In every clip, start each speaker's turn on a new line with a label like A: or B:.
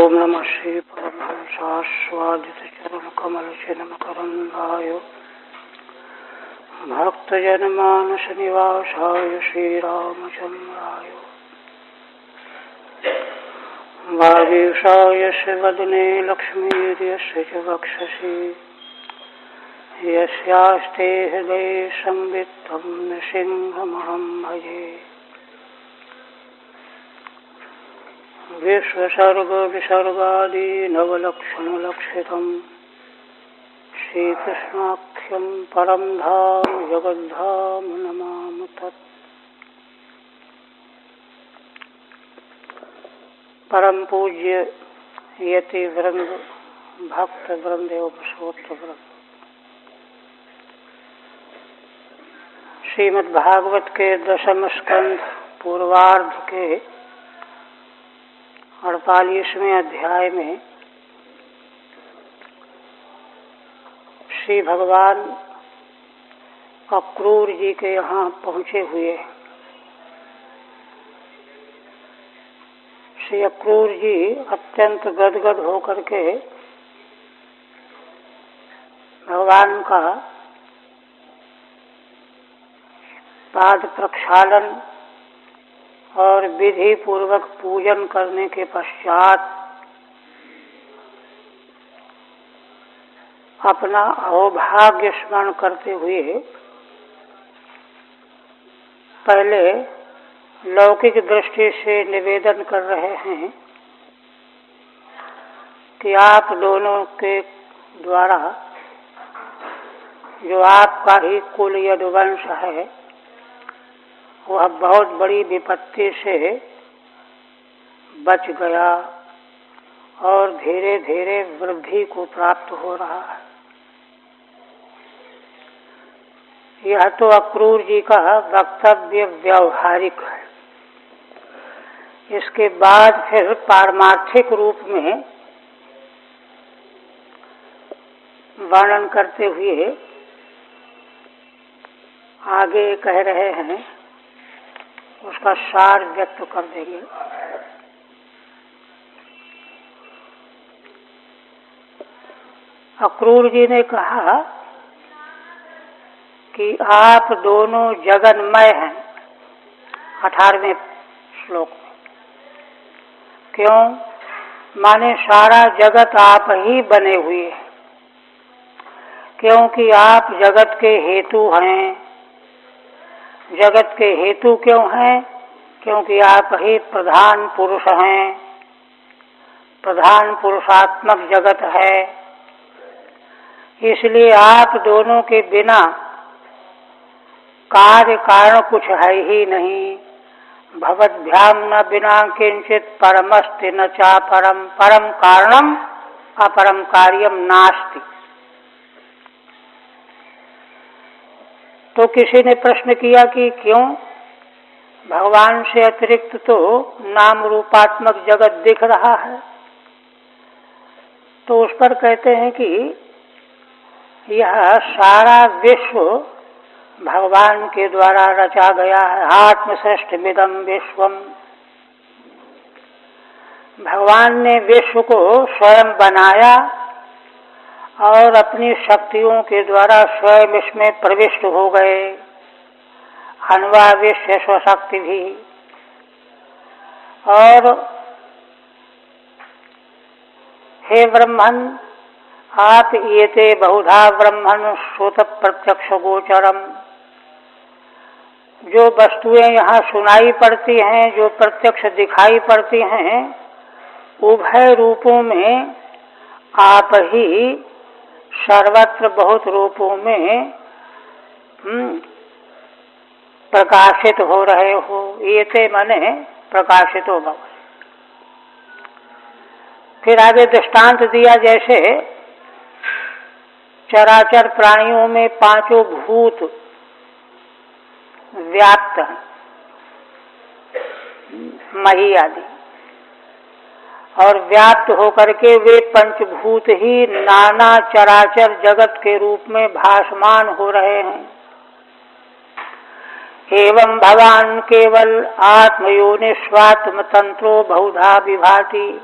A: ओम नमः श्री परमहंसास्वादितचरणकमलचिन्मकरन्दाय भक्तजनमानसनिवासाय श्रीरामचन्द्राय वागीशाय वदने लक्ष्मीर्यस्य च वक्षसि यस्यास्ते हृदये संवित्तं नृसिंहमहं भजे। विश्वसर्ग विसर्गादि नवलक्षणलक्षितं श्रीकृष्णाख्यं परं धाम जगद्धाम नमामि तत्। परम पूज्य यति वृंद, भक्त वृंद एवं श्रोत्र वृंद, श्रीमद् भागवत के दशम स्कंध पूर्वार्ध के 48वें अध्याय में श्री भगवान अक्रूर जी के यहाँ पहुँचे हुए श्री अक्रूर जी अत्यंत गदगद होकर के भगवान का पाद प्रक्षालन और विधि पूर्वक पूजन करने के पश्चात अपना अहोभाग्य स्मरण करते हुए पहले लौकिक दृष्टि से निवेदन कर रहे हैं कि आप दोनों के द्वारा जो आपका ही कुल यदुवंश है वह बहुत बड़ी विपत्ति से बच गया और धीरे धीरे वृद्धि को प्राप्त हो रहा है। यह तो अक्रूर जी का वक्तव्य व्यावहारिक है। इसके बाद फिर पारमार्थिक रूप में वर्णन करते हुए आगे कह रहे हैं, उसका सार व्यक्त कर देंगे। अक्रूर जी ने कहा कि आप दोनों जगन्मय हैं, 18वें श्लोक में। क्यों? माने सारा जगत आप ही बने हुए हैं, क्योंकि आप जगत के हेतु हैं। जगत के हेतु क्यों हैं? क्योंकि आप ही प्रधान पुरुष हैं, प्रधान पुरुषात्मक जगत है। इसलिए आप दोनों के बिना कार्य कारण कुछ है ही नहीं। भवद्भ्याम न बिना किंचित परमस्ति न चा परम, परम कारणम अपरम कार्यम नास्ति। तो किसी ने प्रश्न किया कि क्यों भगवान से अतिरिक्त तो नाम रूपात्मक जगत दिख रहा है। तो उस पर कहते हैं कि यह सारा विश्व भगवान के द्वारा रचा गया है। आत्मसृष्टिमिदं विश्वम। भगवान ने विश्व को स्वयं बनाया और अपनी शक्तियों के द्वारा स्वयं इसमें प्रविष्ट हो गए। अन्वाविश्य स्वशक्ति भी। और हे ब्रह्मन, आप एते बहुधा ब्रह्मण श्रुत प्रत्यक्ष गोचरम। जो वस्तुएं यहाँ सुनाई पड़ती हैं, जो प्रत्यक्ष दिखाई पड़ती हैं, उभय रूपों में आप ही सर्वत्र बहुत रूपों में प्रकाशित हो रहे हो। एते माने प्रकाशित हो भव। फिर आगे दृष्टांत दिया, जैसे चराचर प्राणियों में पांचों भूत व्याप्त हैं, मही आदि, और व्याप्त होकर के वे पंचभूत ही नाना चराचर जगत के रूप में भासमान हो रहे हैं। एवं भगवान केवल आत्मयोनिस्वात्म तंत्रो बहुधा विभाति।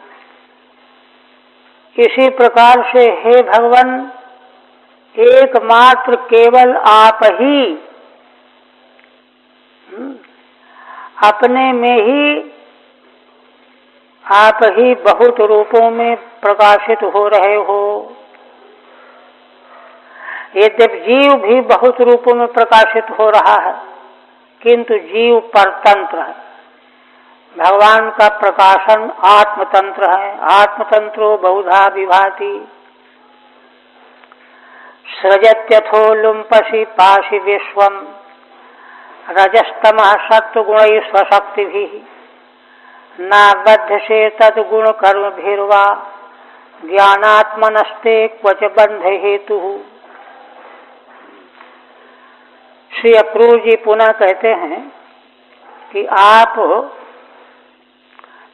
A: इसी प्रकार से हे भगवान, एकमात्र केवल आप ही अपने में ही, आप ही बहुत रूपों में प्रकाशित हो रहे हो। यद्यपि जीव भी बहुत रूपों में प्रकाशित हो रहा है, किंतु जीव परतंत्र है। भगवान का प्रकाशन आत्मतंत्र है। आत्मतंत्रो बहुधा विभाति, सृजत्यथो लुम्पसि पाशि विश्वम, रजस्तमः सत्वगुणैः स्वशक्तिभिः, नाबध्यसे तद्गुण कर्मभिर्वा, ज्ञानात्मनस्ते क्वच बंध हेतु। श्री अक्रूर जी पुनः कहते हैं कि आप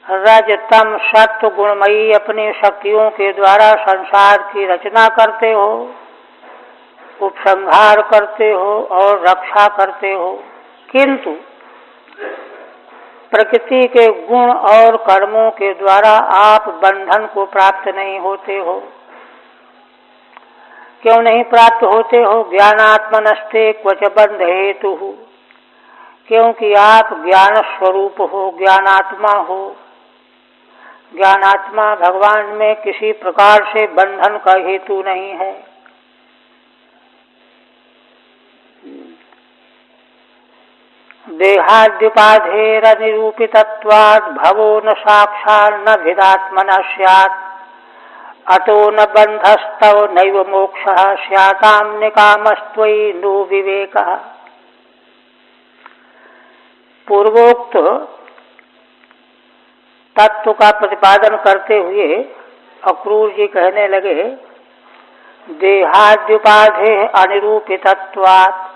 A: रज तम सत्व गुणमयी अपनी शक्तियों के द्वारा संसार की रचना करते हो, उपसंहार करते हो और रक्षा करते हो, किंतु प्रकृति के गुण और कर्मों के द्वारा आप बंधन को प्राप्त नहीं होते हो। क्यों नहीं प्राप्त होते हो? ज्ञानात्मनस्ते क्वच बंध हेतु, क्योंकि आप ज्ञान स्वरूप हो, ज्ञानात्मा हो। ज्ञानात्मा भगवान में किसी प्रकार से बंधन का हेतु नहीं है। देहाद्युपाधेरनिरूपितत्वात् भवो न साक्षात् न भिदात्मनः स्यात्, अतो न बंधस्तव नैव मोक्षः स्यातां निकामस्त्वयि नो विवेकः। पूर्वोक्त तत्व का प्रतिपादन करते हुए अक्रूर जी कहने लगे, देहाद्युपाधे अनिरूपितत्वात्,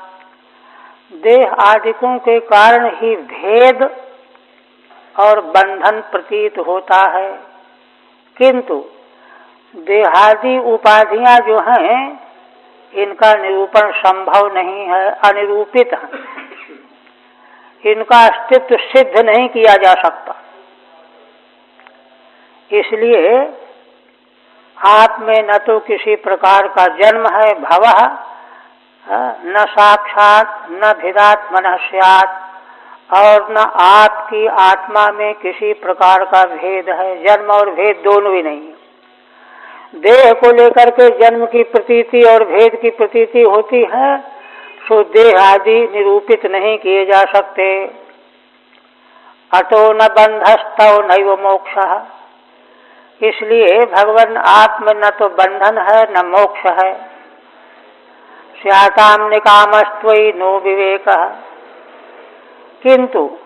A: देह आदिकों के कारण ही भेद और बंधन प्रतीत होता है, किंतु देहादि उपाधियां जो हैं इनका निरूपण संभव नहीं है, अनिरूपित है। इनका अस्तित्व सिद्ध नहीं किया जा सकता। इसलिए आप में न तो किसी प्रकार का जन्म है भवः, न साक्षात न भिदात्मनः स्यात्, और न आपकी आत्मा में किसी प्रकार का भेद है। जन्म और भेद दोनों ही नहीं। देह को लेकर के जन्म की प्रतीति और भेद की प्रतीति होती है, सो देह आदि निरूपित नहीं किए जा सकते। अतो न बंधस्तव नैव मोक्षः, इसलिए भगवान आप में न तो बंधन है न मोक्ष है। स्यातां निकामस्त्वयि नो विवेकः, किंतु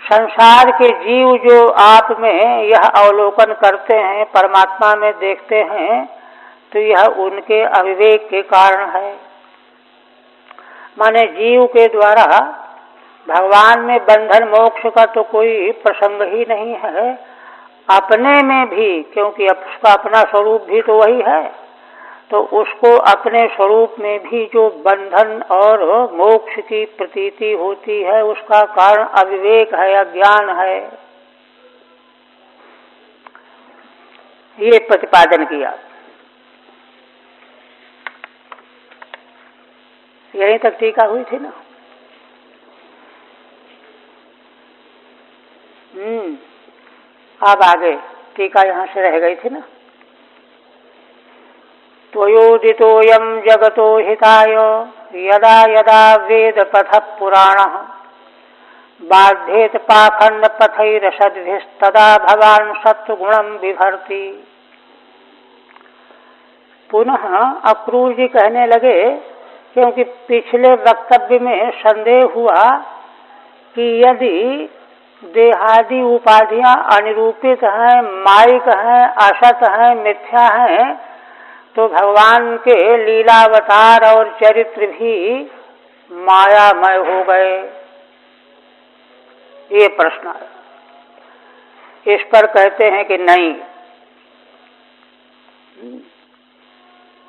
A: संसार के जीव जो आप में यह अवलोकन करते हैं, परमात्मा में देखते हैं, तो यह उनके अविवेक के कारण है। माने जीव के द्वारा भगवान में बंधन मोक्ष का तो कोई प्रसंग ही नहीं है। अपने में भी, क्योंकि उसका अपना स्वरूप भी तो वही है, तो उसको अपने स्वरूप में भी जो बंधन और मोक्ष की प्रतीति होती है, उसका कारण अविवेक है, अज्ञान है। ये प्रतिपादन किया। यहीं तक टीका हुई थी ना। अब आगे टीका यहाँ से रह गई थी ना। त्वयोदितोऽयं जगतो हिताय यदा यदा वेद पथ पुराणः बाध्येत पाखंड पथैरसद्भिस्तदा भवान् सत्वगुणं बिभर्ति। पुनः अक्रूर जी कहने लगे, क्योंकि पिछले वक्तव्य में संदेह हुआ कि यदि देहादि उपाधियां अनिरूपित हैं, मायिक हैं, असत हैं, मिथ्या हैं, तो भगवान के लीलावतार और चरित्र भी मायामय हो गए। ये प्रश्न है। इस पर कहते हैं कि नहीं,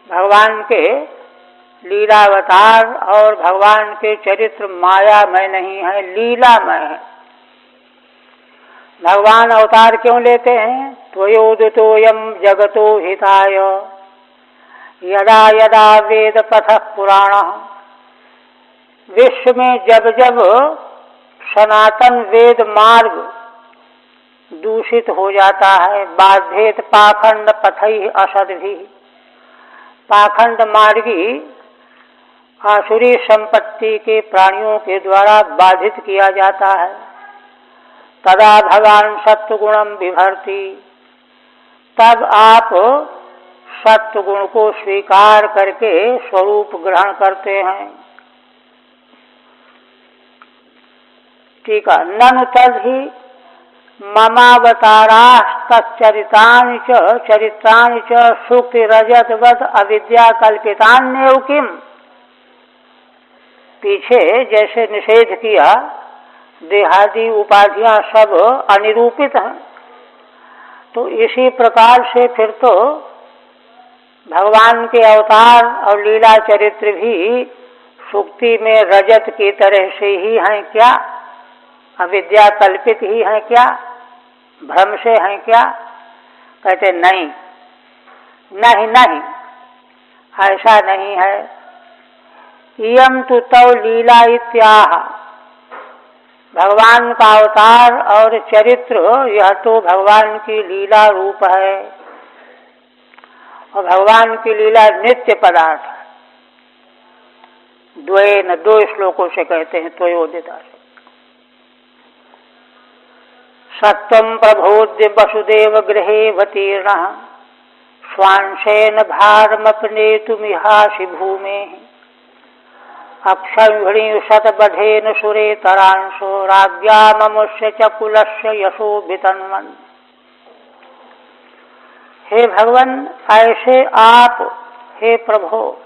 A: भगवान के लीलावतार और भगवान के चरित्र मायामय नहीं है, लीलामय है। भगवान अवतार क्यों लेते हैं? त्वयोदितोऽयं जगतो हिताय यदा यदा वेद पथः पुराणः। विश्व में जब जब सनातन वेद मार्ग दूषित हो जाता है, बाध्येत पाखंड पथैः असद्भिः, पाखंड मार्गी आसुरी संपत्ति के प्राणियों के द्वारा बाधित किया जाता है, तदा भगवान सत्वगुणम बिभर्ति, तब आप सत्वगुण को स्वीकार करके स्वरूप ग्रहण करते हैं। ठीक है। ननु तद्धि ममावतारास्तच्चरितानि च सुक्ति रजतवद अविद्या कल्पितान्येव किम। पीछे जैसे निषेध किया, देहादि उपाधियां सब अनिरूपित हैं, तो इसी प्रकार से फिर तो भगवान के अवतार और लीला चरित्र भी सुक्ति में रजत की तरह से ही हैं क्या? अविद्या कल्पित ही हैं क्या? भ्रम से हैं क्या? कहते नहीं, नहीं नहीं, ऐसा नहीं है। इयं तु तव लीला इत्याह, भगवान का अवतार और चरित्र यह तो भगवान की लीला रूप है, और भगवान की लीला नित्य पदार्थ है। द्वयेन, दो श्लोकों से कहते हैं त्वयोदिता से। सत्वं प्रबोध्य वसुदेव गृहे वतीर्णः स्वांशेन भारमपनेतुमिहासि भूमेः अक्षौहिणी शतबधेन सुरेतरांशो राज्ञाममुष्य च कुलस्य यशो वितन्वन्। हे भगवन, ऐसे आप, हे प्रभो,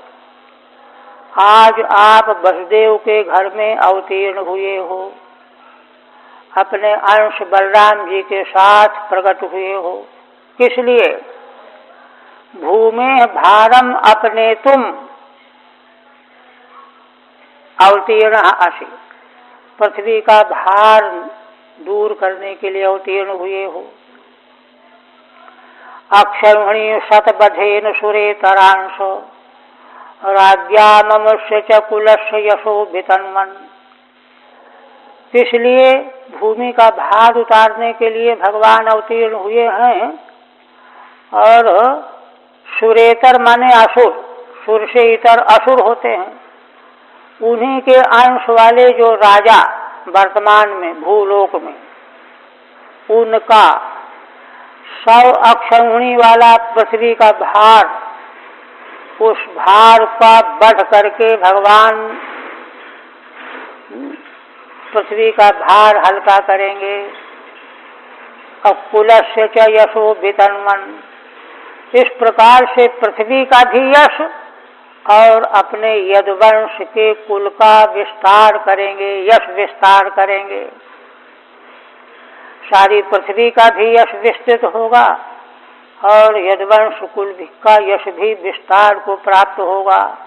A: आज आप वसुदेव के घर में अवतीर्ण हुए हो, अपने अंश बलराम जी के साथ प्रकट हुए हो। किस लिए? भूमे भारम अपने तुम अवतीर्ण असि, पृथ्वी का भार दूर करने के लिए अवतीर्ण हुए हो। अक्षौहिणी शतबधेन सुरेतरांशो राज्ञाममुष्य च कुलस्य यशो वितन्वन्। इसलिए भूमि का भार उतारने के लिए भगवान अवतीर्ण हुए हैं, और सुरेतर माने असुर, सुर से इतर असुर होते हैं, उन्हीं के अंश वाले जो राजा वर्तमान में भूलोक में, उनका 100 अक्षौहिणी वाला पृथ्वी का भार, उस भार का बढ़ करके भगवान पृथ्वी का भार हल्का करेंगे। और कुलस्य च यशो वितन्वन्, इस प्रकार से पृथ्वी का भी यश और अपने यदुवंश के कुल का विस्तार करेंगे, यश विस्तार करेंगे। सारी पृथ्वी का भी यश विस्तृत होगा और यदुवंश कुल का यश भी विस्तार को प्राप्त होगा।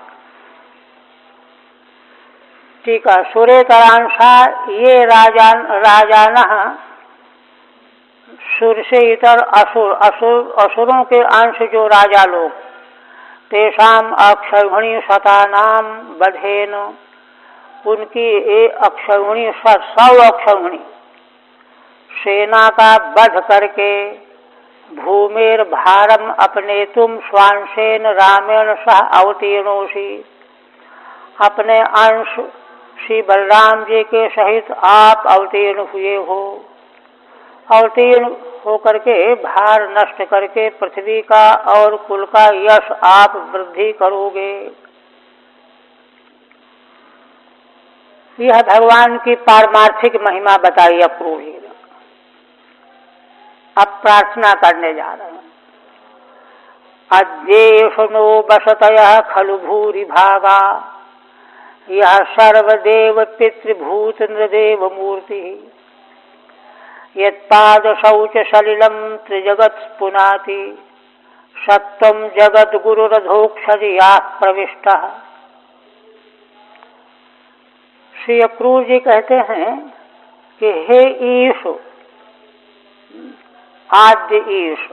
A: ठीक है। सुरेतरांशा, ये राजानः सुर से इतर असुरों के अंश जो राजा लोग, तेषाम अक्षौहिणी शतानाम बधेन, उनकी अक्षौहिणी 100 अक्षौहिणी सेना का वध करके भूमेर भारम अपने तुम स्वांशेन रामेण सह अवतीर्णोषि, अपने अंश श्री बलराम जी के सहित आप अवतीर्ण हुए हो। अवतीर्ण होकर के भार नष्ट करके पृथ्वी का और कुल का यश आप वृद्धि करोगे। यह भगवान की पारमार्थिक महिमा बताई अक्रूर जी ने। अब प्रार्थना करने जा रहे हैं। अद्येषु वसतयः खलु भूरि भागा यह सर्वदेव पितृभूत नृदेव मूर्ति यत्पाद शौच सलिलम त्रिजगत् पुनाति सत्वं जगद गुरुरधोक्षजया प्रविष्टः। श्री अक्रूर जी कहते हैं कि हे ईशु, आद्य ईश।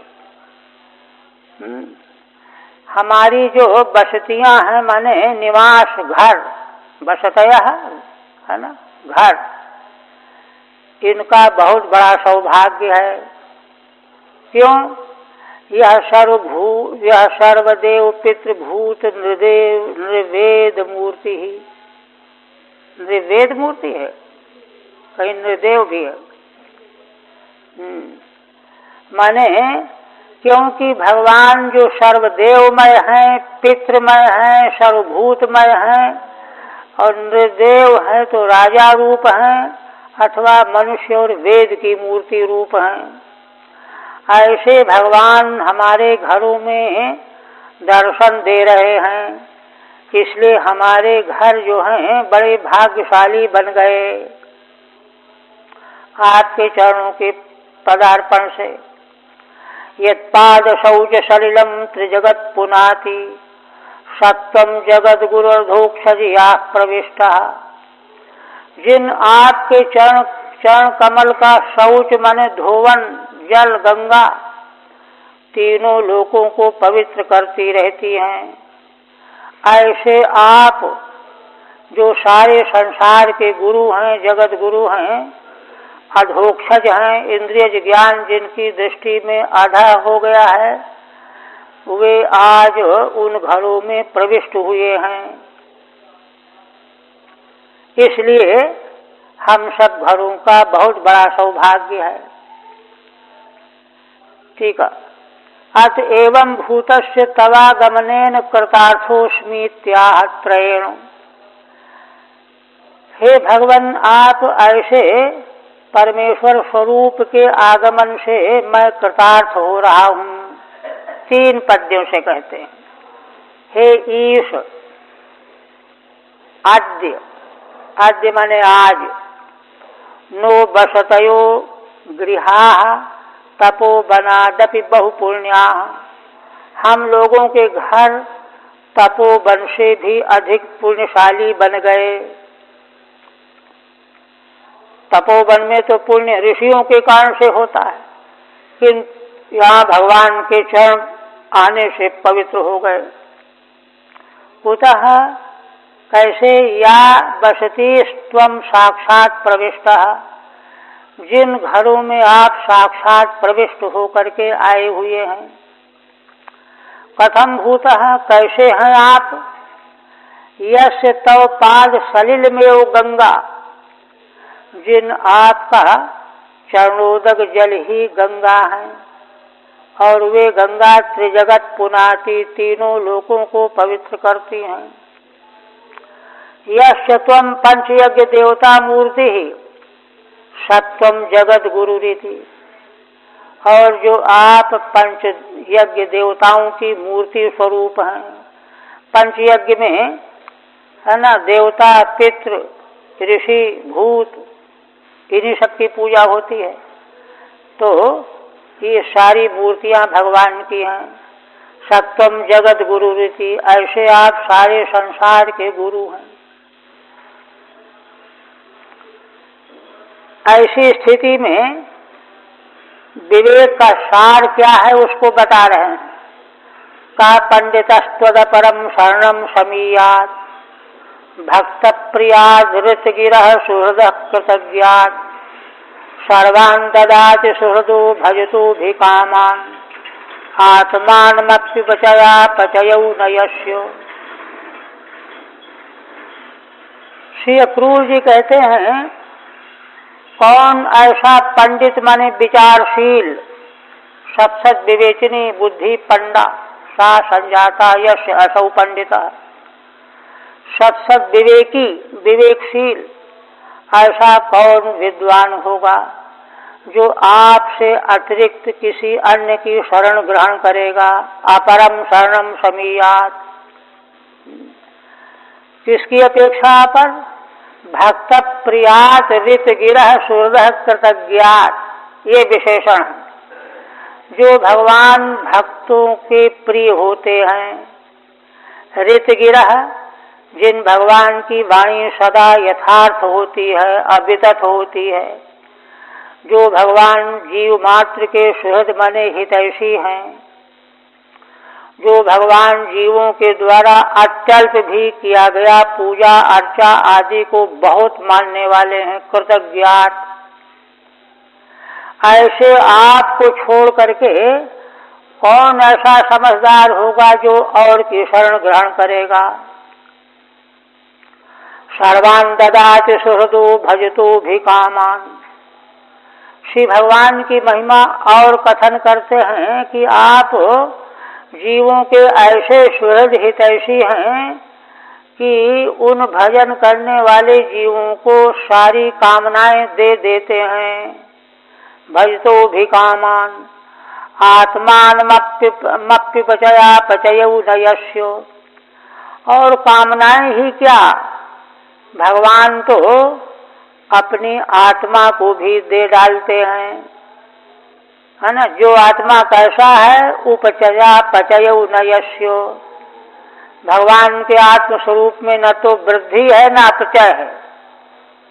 A: हमारी जो बसतियां हैं माने निवास घर, बसतया है ना घर, इनका बहुत बड़ा सौभाग्य है। क्यों? यह सर्वदेव पितृभूत निर्वेद मूर्ति ही, निर्वेद मूर्ति है, कहीं निर्देव भी है। माने क्योंकि भगवान जो सर्वदेवमय हैं, पितृमय हैं, सर्वभूतमय हैं और निर्देव हैं तो राजा रूप हैं अथवा मनुष्य और वेद की मूर्ति रूप हैं। ऐसे भगवान हमारे घरों में दर्शन दे रहे हैं, इसलिए हमारे घर जो हैं बड़े भाग्यशाली बन गए आपके चरणों के पदार्पण से। यत्पाद शौच सलिलम त्रिजगत पुनाति सत्वम जगत गुरुर्धोक्षजिया प्रविष्टा। जिन आपके चरण कमल का शौच माने धोवन जल गंगा तीनों लोकों को पवित्र करती रहती हैं, ऐसे आप जो सारे संसार के गुरु हैं, जगत गुरु हैं, अधोक्षज हैं, इंद्रिय ज्ञान जिनकी दृष्टि में आधा हो गया है, वे आज उन घरों में प्रविष्ट हुए हैं। इसलिए हम सब घरों का बहुत बड़ा सौभाग्य है। ठीक है। अत एवं भूतस्य तवागमनेन कृतार्थोस्मीत्याह त्रयेण। हे भगवान, आप ऐसे परमेश्वर स्वरूप के आगमन से मैं कृतार्थ हो रहा हूँ। 3 पद्यों से कहते हैं। हे ईश, आद्य, आद्य माने आज, नो बसतयो गृहा तपोवनादपि बहुपुण्या। हम लोगों के घर तपोवन से भी अधिक पुण्यशाली बन गए। तपोवन में तो पुण्य ऋषियों के कारण से होता है, किंतु यहाँ भगवान के चरण आने से पवित्र हो गए। कुतः कैसे? या बसती त्वं साक्षात प्रविष्टः। जिन घरों में आप साक्षात प्रविष्ट होकर के आए हुए हैं। कथम भूतः, कैसे हैं आप? यस्य तव पाद सलिल में ओ गंगा। जिन आपका चरणोदक जल ही गंगा है और वे गंगा त्रिजगत पुनाति तीनों लोकों को पवित्र करती हैं। यस्य त्वं पंचयज्ञ देवता मूर्ति ही सत्वम जगत गुरु रीति। और जो आप पंच यज्ञ देवताओं की मूर्ति स्वरूप हैं। पंचयज्ञ में है ना, देवता, पितृ, ऋषि, भूत, इन्हीं सबकी पूजा होती है। तो ये सारी मूर्तियां भगवान की हैं। सत्वम जगत गुरु रीति, ऐसे आप सारे संसार के गुरु हैं। ऐसी स्थिति में विवेक का सार क्या है उसको बता रहे हैं। का पंडितस्त्वद परम शरणम समीयात् भक्त प्रिया धृत गिरः सुहृद कृतज्ञात् सर्वान् ददाति सुहृदो भजतो भिकामान् आत्मानमप्य पचया पचयौ नयस्यो। श्री अक्रूर जी कहते हैं, कौन ऐसा पंडित माने विचारशील, सत्सद विवेचनी बुद्धि पंडा सा संजाता यश असौ पंडिता। सत्सद विवेकी, विवेकशील ऐसा कौन विद्वान होगा जो आपसे अतिरिक्त किसी अन्य की शरण ग्रहण करेगा। अपरम शरणम समीयात्, किसकी अपेक्षा पर? भक्त प्रियात ऋत गिरः सुहृदः कृतज्ञात्, ये विशेषण है। जो भगवान भक्तों के प्रिय होते हैं। ऋत गिरः, जिन भगवान की वाणी सदा यथार्थ होती है, अवितत होती है। जो भगवान जीव मात्र के सुहृद मने हितैषी हैं, जो भगवान जीवों के द्वारा अत्यल्प भी किया गया पूजा अर्चा आदि को बहुत मानने वाले हैं, कृतज्ञात। ऐसे आपको छोड़ करके कौन ऐसा समझदार होगा जो और की शरण ग्रहण करेगा। सर्वान ददाति सुहृदो भजतो भी कामान। श्री भगवान की महिमा और कथन करते हैं कि आप जीवों के ऐसे सुहृद हितैषी हैं कि उन भजन करने वाले जीवों को सारी कामनाएं दे देते हैं। भजतो भी कामान आत्मान मप्पि पचया पचयऊ नयस्यो। और कामनाएं ही क्या, भगवान तो अपनी आत्मा को भी दे डालते हैं, है ना। जो आत्मा कैसा है, उपचया पचयऊ नयस्यो। भगवान के आत्म स्वरूप में न तो वृद्धि है न अपचय है।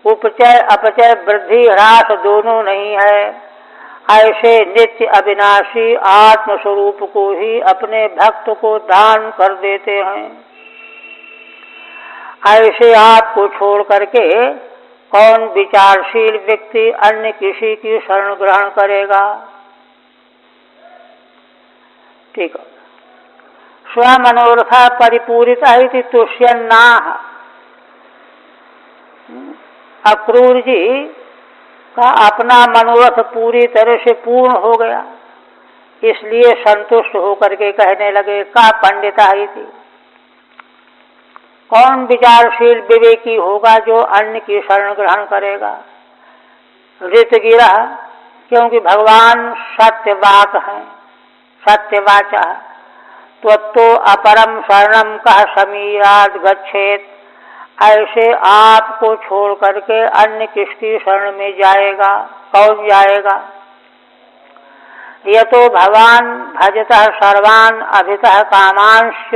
A: उपचय अपचय वृद्धि ह्रास दोनों नहीं है। ऐसे नित्य अविनाशी आत्म स्वरूप को ही अपने भक्त को दान कर देते हैं। ऐसे आपको छोड़ करके कौन विचारशील व्यक्ति अन्य किसी की शरण ग्रहण करेगा। ठीक है। स्वमनोरथ परिपूरिता इति तुष्यन्नाह। अक्रूर जी का अपना मनोरथ पूरी तरह से पूर्ण हो गया, इसलिए संतुष्ट होकर के कहने लगे का पंडिता ही थी। कौन विचारशील विवेकी होगा जो अन्य की शरण ग्रहण करेगा। ऋतगिरा, क्योंकि भगवान सत्यवाक है, सत्यवाचा। त्वत्तो अपरम शरणम कह समीराद गच्छेत। ऐसे आपको छोड़ करके अन्य किसकी शरण में जाएगा, कौन जाएगा। यह तो भगवान भजतः सर्वान अभितः कामांश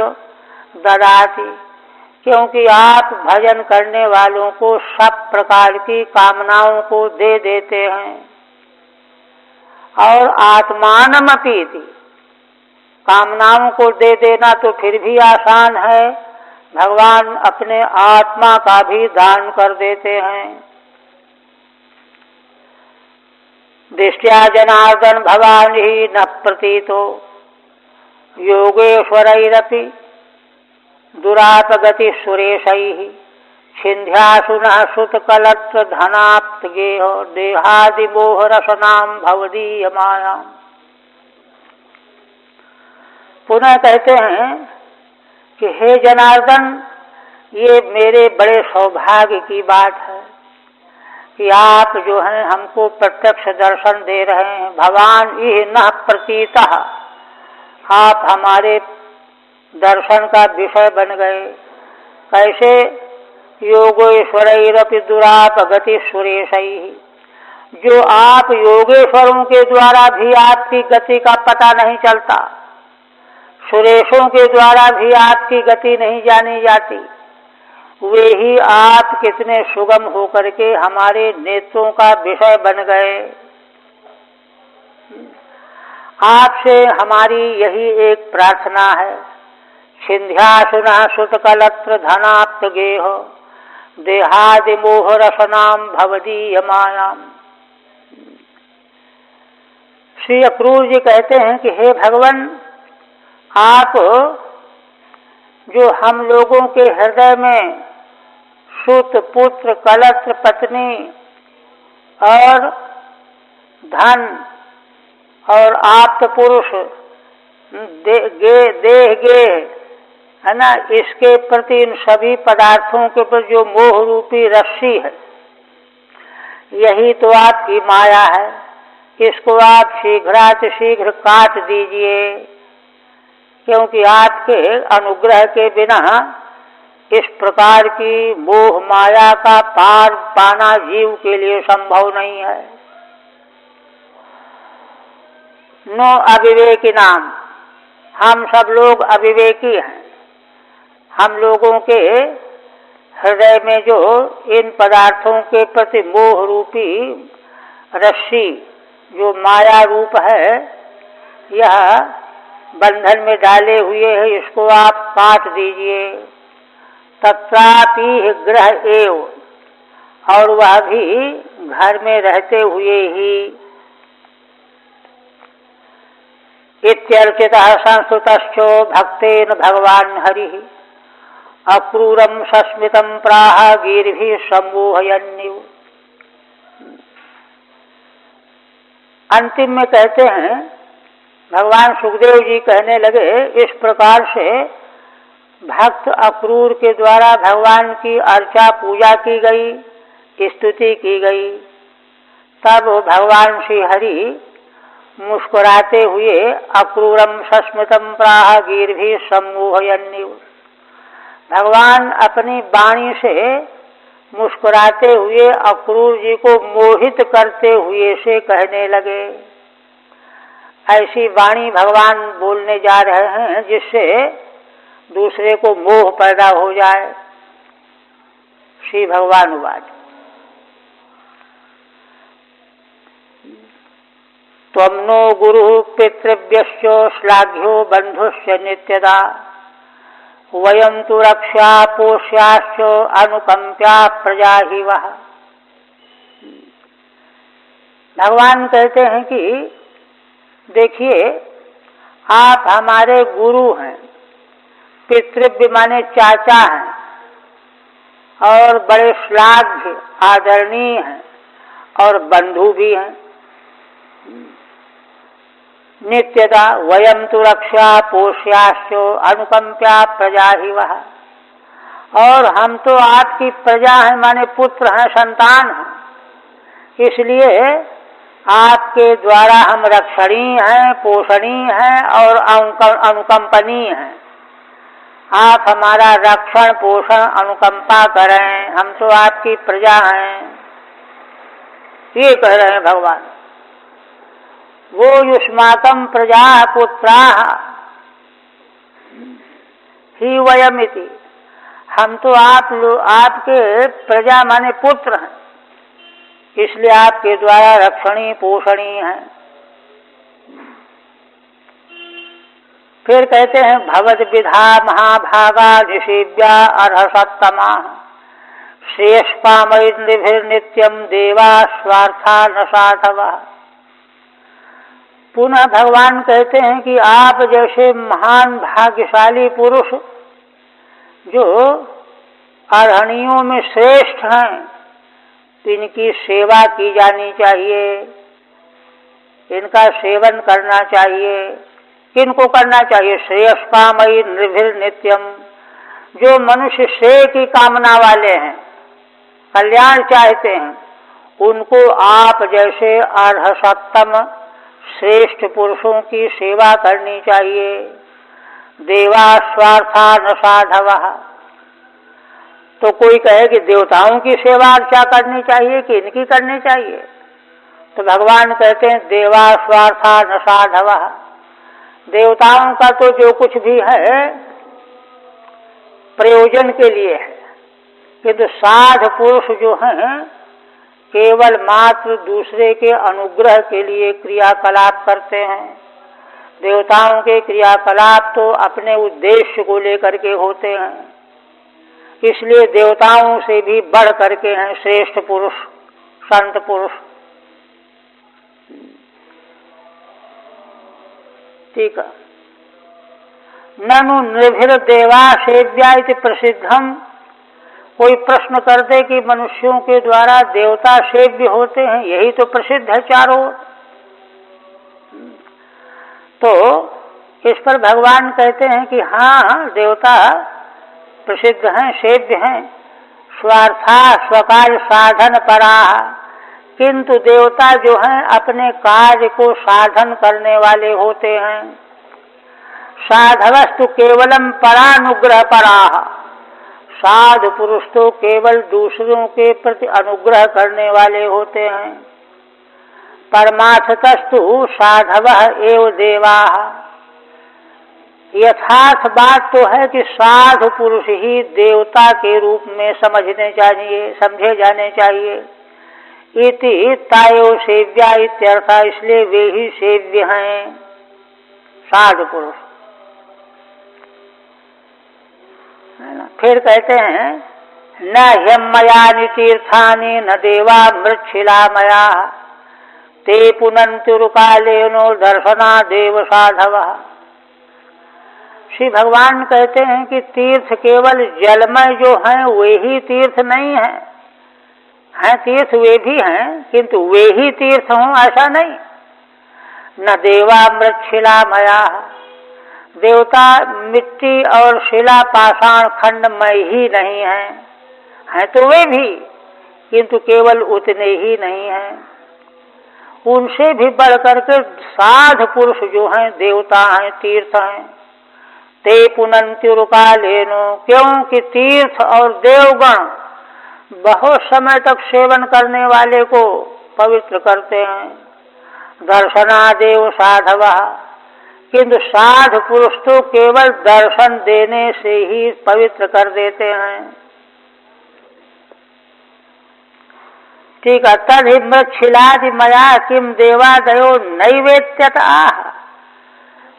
A: ददाति। क्योंकि आप भजन करने वालों को सब प्रकार की कामनाओं को दे देते हैं। और आत्मानमपीति, कामनाओं को दे देना तो फिर भी आसान है, भगवान अपने आत्मा का भी दान कर देते हैं। दृष्टया जनार्दन भवानी न प्रतीतो योगेश्वरैरपि दुरापगति सुरेशैः छिन्ध्यासुनः श्रुतकलत्र धनाप्त गेह देहादि मोह रसनाम भवदीय मायाम। पुनः कहते हैं कि हे जनार्दन, ये मेरे बड़े सौभाग्य की बात है कि आप जो हैं हमको प्रत्यक्ष दर्शन दे रहे हैं। भवान इह न प्रतीतः, आप हमारे दर्शन का विषय बन गए। कैसे, योगेश्वरैरपि दुरापगति सुरेशैः। जो आप योगेश्वरों के द्वारा भी आपकी गति का पता नहीं चलता, सुरेशों के द्वारा भी आपकी गति नहीं जानी जाती, वे ही आप कितने सुगम होकर के हमारे नेत्रों का विषय बन गए। आपसे हमारी यही एक प्रार्थना है। छिन्ध्यासुनः श्रुतकलत्र धनाप्त गेह देहादि मोह रसनाम भवदीय मायाम। श्री अक्रूर जी कहते हैं कि हे भगवान, आप जो हम लोगों के हृदय में सुत पुत्र कलत्र पत्नी और धन और आप्त पुरुष देह गे है ना, इसके प्रति इन सभी पदार्थों के प्रति जो मोह रूपी रस्सी है, यही तो आपकी माया है। इसको आप शीघ्रातिशीघ्र काट दीजिए, क्योंकि आपके अनुग्रह के बिना इस प्रकार की मोह माया का पार पाना जीव के लिए संभव नहीं है। नो अविवेकी नाम, हम सब लोग अविवेकी हैं। हम लोगों के हृदय में जो इन पदार्थों के प्रति मोह रूपी रस्सी जो माया रूप है, यह बंधन में डाले हुए है, इसको आप काट दीजिए। तत्रापि ग्रह एव, और वह भी घर में रहते हुए ही। इत्यर्चितः संस्कृतश्चो भक्तेन भगवान हरिः अक्रूरम सस्मितम प्राह गीर्भिः सम्मोहयन्निव। अंतिम में कहते हैं, भगवान सुखदेव जी कहने लगे, इस प्रकार से भक्त अक्रूर के द्वारा भगवान की अर्चा पूजा की गई, स्तुति की गई। तब भगवान श्री हरि मुस्कुराते हुए अक्रूरम सस्मितम प्राह गीर्भिः सम्मोहयन्निव, भगवान अपनी वाणी से मुस्कुराते हुए अक्रूर जी को मोहित करते हुए से कहने लगे। ऐसी वाणी भगवान बोलने जा रहे हैं जिससे दूसरे को मोह पैदा हो जाए। श्री भगवान उवाच त्वं नो गुरुः पितृभ्यश्च श्लाघ्यो बन्धुश्च नित्यदा वयं तु रक्षा पोष्याश्च अनुकंप्या प्रजा ही वह। भगवान कहते हैं कि देखिए, आप हमारे गुरु हैं, पितृव्य माने चाचा हैं, और बड़े श्लाघ्य आदरणीय हैं, और बंधु भी हैं। नित्यदा वयम तु रक्षा पोष्याश्च अनुकंप्या प्रजा ही वह, और हम तो आपकी प्रजा हैं, माने पुत्र हैं, संतान हैं, इसलिए आपके द्वारा हम रक्षणीय हैं, पोषणीय हैं और अनुकंपनीय हैं। आप हमारा रक्षण पोषण अनुकंपा करें, हम तो आपकी प्रजा हैं। ये कह रहे हैं भगवान। वो युष्माकं प्रजा पुत्रा ही वयमिति, हम तो आपके प्रजा माने पुत्र हैं, इसलिए आपके द्वारा रक्षणीय पोषणीय हैं। फिर कहते हैं भवद विधा महाभागा ऋषिव्या अर्हसत्तमा श्रेष्पामैर्निभिर्नित्यम देवा स्वार्था न साधवः। पुनः भगवान कहते हैं कि आप जैसे महान भाग्यशाली पुरुष जो अर्हणियों में श्रेष्ठ हैं, इनकी सेवा की जानी चाहिए, इनका सेवन करना चाहिए। किनको करना चाहिए? श्रेयस्पामयी निर्भिर नित्यम, जो मनुष्य श्रेय की कामना वाले हैं, कल्याण चाहते हैं, उनको आप जैसे अर्हसत्तम श्रेष्ठ पुरुषों की सेवा करनी चाहिए। देवा स्वार्था न साधवः। तो कोई कहे कि देवताओं की सेवा अर्चा करनी चाहिए कि इनकी करनी चाहिए, तो भगवान कहते हैं देवा स्वार्था न साधवः। देवताओं का तो जो कुछ भी है प्रयोजन के लिए है, किंतु साध पुरुष जो हैं केवल मात्र दूसरे के अनुग्रह के लिए क्रियाकलाप करते हैं। देवताओं के क्रियाकलाप तो अपने उद्देश्य को लेकर के होते हैं, इसलिए देवताओं से भी बढ़ करके हैं श्रेष्ठ पुरुष, संत पुरुष। ठीक है। ननु निर्भिर देवा सेव्या इति प्रसिद्धम। कोई प्रश्न कर दे कि मनुष्यों के द्वारा देवता सेव्य होते हैं, यही तो प्रसिद्ध है चारों ओर। तो इस पर भगवान कहते हैं कि हाँ, देवता प्रसिद्ध हैं, सेव्य हैं। स्वार्था स्वकार्य साधन पराः, किंतु देवता जो हैं अपने कार्य को साधन करने वाले होते हैं। साधवस्तु केवलम परानुग्रह पराः, साधु पुरुष तो केवल दूसरों के प्रति अनुग्रह करने वाले होते हैं। परमार्थतस्तु साधवः एव देवाः। यथार्थ बात तो है कि साधु पुरुष ही देवता के रूप में समझे जाने चाहिए। इति तायो सेव्या इत्यर्थ, इसलिए वे ही सेव्य हैं साधु पुरुष, है ना। फिर कहते हैं न ह्यमयानि तीर्थानि न देवा मृच्छिलामया ते पुनन्त्युरुकालेनो दर्शना देव साधव। श्री भगवान कहते हैं कि तीर्थ केवल जलमय जो हैं वे ही तीर्थ नहीं है, हैं तीर्थ वे भी हैं, किंतु वे ही तीर्थ हों ऐसा नहीं। न देवा मृच्छिलामया, देवता मिट्टी और शिला पाषाण खंडमय ही नहीं है, हैं तो वे भी, किंतु केवल उतने ही नहीं हैं। उनसे भी बढ़कर के साध पुरुष जो हैं देवता हैं, तीर्थ हैं। ते पुनन्त्युरुकालेनो, क्योंकि तीर्थ और देवगण बहुत समय तक सेवन करने वाले को पवित्र करते हैं। दर्शनादेव साधव, किंतु साध पुरुष तो केवल दर्शन देने से ही पवित्र कर देते हैं। ठीक है। तदि मृच्छिलादि मया किम देवादयो नैवेद्यत आह,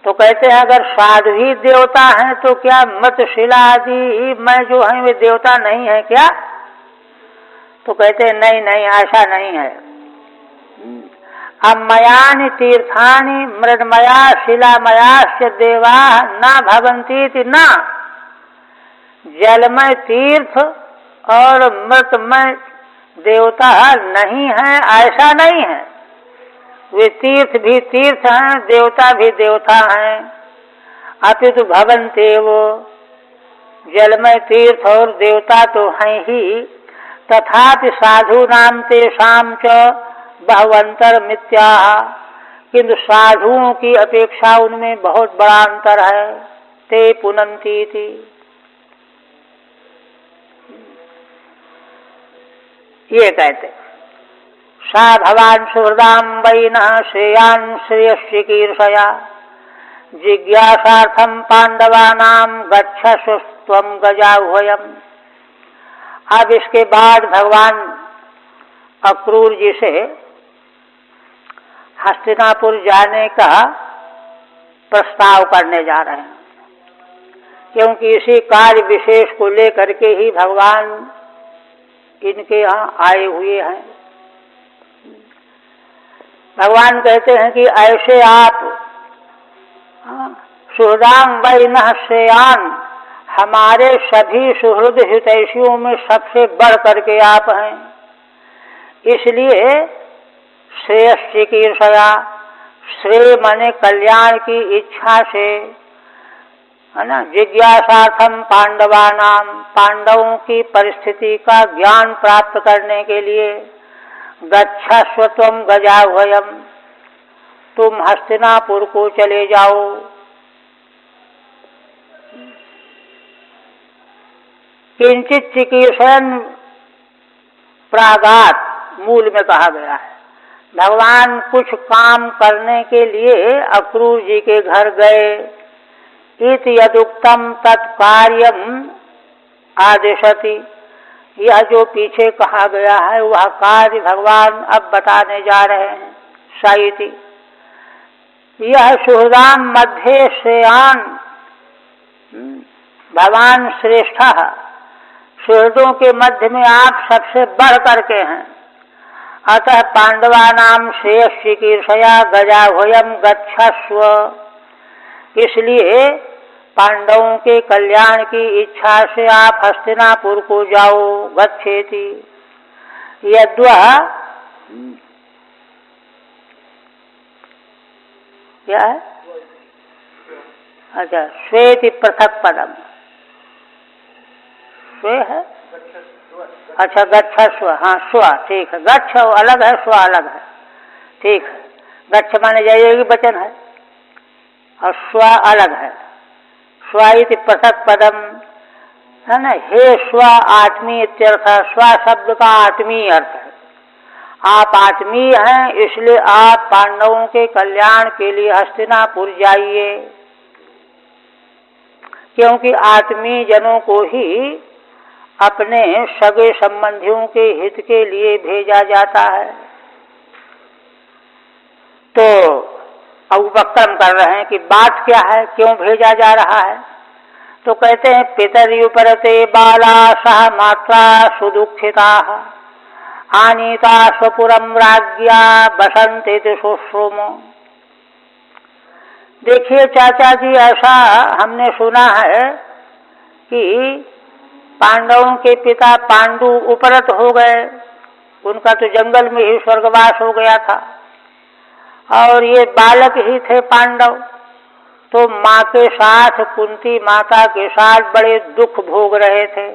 A: तो कहते हैं अगर साधु ही देवता हैं तो क्या मृतशिला आदि मैं जो है वे देवता नहीं है क्या? तो कहते हैं नहीं नहीं ऐसा नहीं है। अमयानि तीर्थानि मृन्मया शिलामयाश्च देवा न भवन्तीति न, जलमय तीर्थ और मृतमय देवता नहीं है ऐसा नहीं है। वे तीर्थ भी तीर्थ हैं, देवता भी देवता हैं। अपितु भवन्तेव, जलमय तीर्थ और देवता तो हैं ही, तथापि साधूनां तेषां च बहुअंतर मिथ्याः, किंतु साधुओं की अपेक्षा उनमें बहुत बड़ा अंतर है। ते पुनन्तीति, ये कहते सा भवान सुहृदां वैनः श्रेयान् श्रेयश्चिकीर्षया जिज्ञासार्थं पांडवानां गच्छस्व त्वं गजाह्वयम्। अब इसके बाद भगवान अक्रूर जी से हस्तिनापुर जाने का प्रस्ताव करने जा रहे हैं, क्योंकि इसी कार्य विशेष को लेकर के ही भगवान इनके यहाँ आए हुए हैं। भगवान कहते हैं कि ऐसे आप सुहृदां वैनः श्रेयान्, हमारे सभी सुहृद हितैषियों में सबसे बढ़ करके आप हैं, इसलिए श्रेयश्चिकीर्षया, श्रेय माने कल्याण की इच्छा से, है ना, जिज्ञासार्थम पांडवानाम, पांडवों की परिस्थिति का ज्ञान प्राप्त करने के लिए, गच्छस्व त्वं गजाह्वयम्, तुम हस्तिनापुर को चले जाओ। किंचित चिकीर्षण प्रागात मूल में कहा गया है। भगवान कुछ काम करने के लिए अक्रूर जी के घर गए। इत यदुक्तम तत्कार्यम आदेशति, यह जो पीछे कहा गया है वह कार्य भगवान अब बताने जा रहे हैं। साइति, यह सुहृदां मध्ये श्रेयान्, भगवान श्रेष्ठ, सुहृदों के मध्य में आप सबसे बढ़ करके हैं। अतः पांडवानां श्रेयश्चिकीर्षया गजाह्वयम् गच्छस्व, इसलिए पांडवों के कल्याण की इच्छा से आप हस्तिनापुर को जाओ। गच्छेति, यद्वा क्या है? अच्छा, श्वेति पृथक पदम, स्वे है। अच्छा, गच्छस्व, हाँ स्व, ठीक है। गच्छ अलग है, स्व अलग है, ठीक है। गच्छ माने जाइएगी वचन है और स्व अलग है। स्वाइति पृथक पदम, है ना। हे स्व आत्मीय इत्यर्थ, स्व शब्द का आत्मीय अर्थ है। आप आत्मीय हैं, इसलिए आप पांडवों के कल्याण के लिए हस्तिनापुर जाइए, क्योंकि आत्मीय जनों को ही अपने सगे संबंधियों के हित के लिए भेजा जाता है। तो अब उपक्रम कर रहे हैं कि बात क्या है, क्यों भेजा जा रहा है। तो कहते हैं पितर्युपरते बाला सह मात्रा सुदुखिता आनीता स्वपुरम राज्ञा बसंते सुश्रुम। देखिए चाचा जी, ऐसा हमने सुना है कि पांडवों के पिता पांडु उपरत हो गए, उनका तो जंगल में ही स्वर्गवास हो गया था, और ये बालक ही थे पांडव, तो माँ के साथ, कुंती माता के साथ बड़े दुख भोग रहे थे।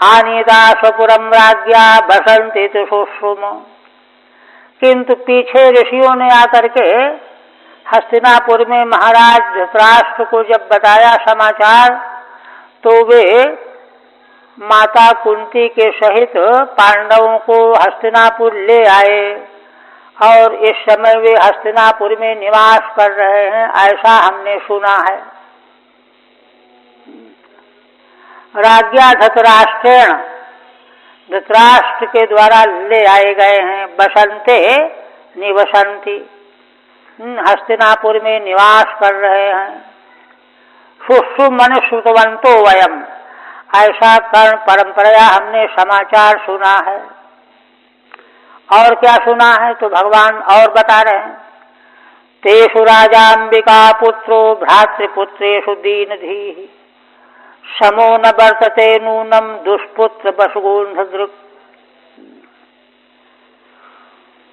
A: आनीता स्वपुरम राज्ञा बसंते सुश्रुम। किंतु पीछे ऋषियों ने आकर के हस्तिनापुर में महाराज धृतराष्ट्र को जब बताया समाचार, तो वे माता कुंती के सहित पांडवों को हस्तिनापुर ले आए, और इस समय वे हस्तिनापुर में निवास कर रहे हैं, ऐसा हमने सुना है। राज्ञा धृतराष्ट्रेण, धृतराष्ट्र के द्वारा ले आए गए हैं। बसंते निवसंती, हस्तिनापुर में निवास कर रहे हैं। सुश्रुमन श्रुतवंतो वयम, ऐसा कर्ण परंपरा हमने समाचार सुना है। और क्या सुना है, तो भगवान और बता रहे हैं। तेषु राजाम्बिका पुत्रो भ्रातृपुत्रेषु दीनधीः समो न वर्तते नूनम दुष्पुत्र बसुगोन्धदृक्।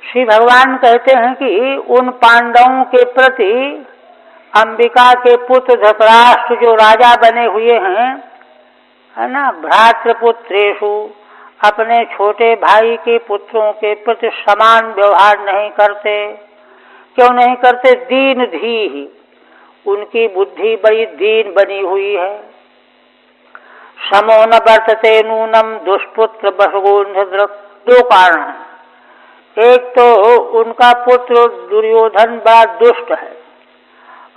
A: श्री भगवान कहते हैं कि उन पांडवों के प्रति अंबिका के पुत्र धृतराष्ट्र जो राजा बने हुए हैं, है ना, भ्रातृपुत्रेषु, अपने छोटे भाई के पुत्रों के प्रति समान व्यवहार नहीं करते। क्यों नहीं करते? दीन धी, उनकी बुद्धि बड़ी दीन बनी हुई है। समो न वर्तते नूनम दुष्पुत्र बसुगोन्धदृक्। दो कारण हैं। एक तो उनका पुत्र दुर्योधन बड़ा दुष्ट है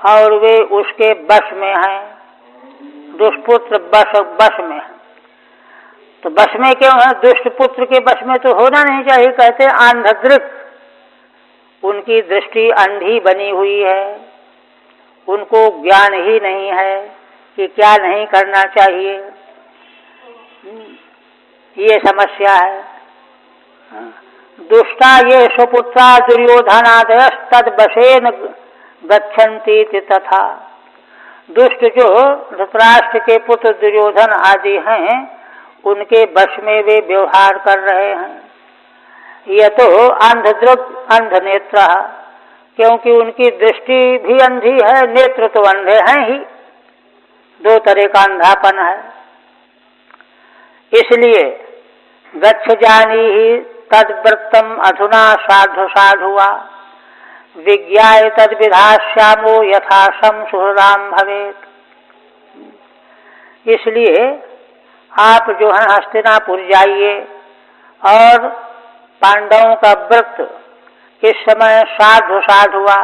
A: और वे उसके बश में हैं। दुष्पुत्र बश में है, तो बश में क्यों है? दुष्ट पुत्र के बश में तो होना नहीं चाहिए। कहते आंधदृक्, उनकी दृष्टि अंधी बनी हुई है, उनको ज्ञान ही नहीं है कि क्या नहीं करना चाहिए। ये समस्या है। दुष्टा ये स्वपुत्रा दुर्योधनादय तद बशेन गच्छन्ति तथा। दुष्ट जो धृतराष्ट्र के पुत्र दुर्योधन आदि हैं, उनके वश में वे व्यवहार कर रहे हैं। यह तो अंधदृक् अंधनेत्र, क्योंकि उनकी दृष्टि भी अंधी है, नेत्र तो अंधे हैं ही। दो तरह का अंधापन है। इसलिए गच्छ जानीहि तद्वृत्तम अधुना साधु साधुआ विज्ञाय तद विधास्यामो यथा सम सुहृदाम भवेत्। इसलिए आप जो है हस्तिनापुर जाइए और पांडवों का व्रत इस समय साधु साधुआ,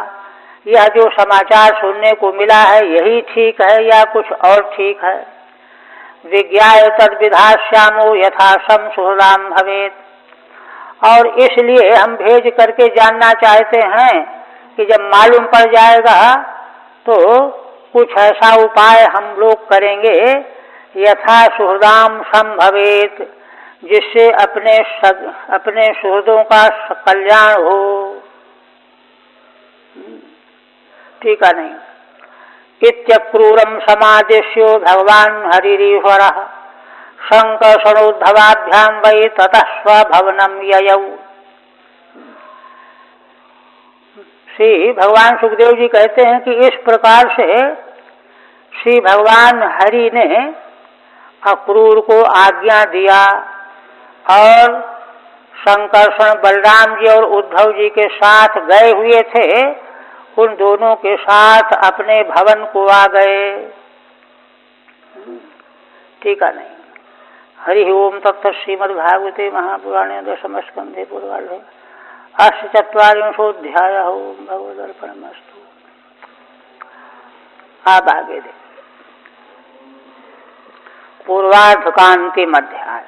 A: यह जो समाचार सुनने को मिला है यही ठीक है या कुछ और ठीक है। विज्ञाय तद विधास्यामो यथा सम सुहृदाम भवेत्। और इसलिए हम भेज करके जानना चाहते हैं कि जब मालूम पड़ जाएगा तो कुछ ऐसा उपाय हम लोग करेंगे यथा सुहृदाम सम भवेत्, जिससे अपने सुहृदों का कल्याण हो। ठीक है नहीं? इत्यक्रूरम समादिश्यो भगवान हरिरीश्वरः शंकर्षणोद्धवाभ्याम वै ततः स्वभवनम ययौ। श्री भगवान सुखदेव जी कहते हैं कि इस प्रकार से श्री भगवान हरि ने अक्रूर को आज्ञा दिया और शंकर्षण बलराम जी और उद्धव जी के साथ गए हुए थे, उन दोनों के साथ अपने भवन को आ गए। ठीक है नहीं? हरि ओम तत्त श्रीमद्भागवते महापुराणे दशम स्कंधे पूर्वार्धे अष्टचत्वारिंशोऽध्यायः। ओम भगवदर्पणमस्तु। आप आगे दे। पूर्वार्ध का अंतिम अध्याय।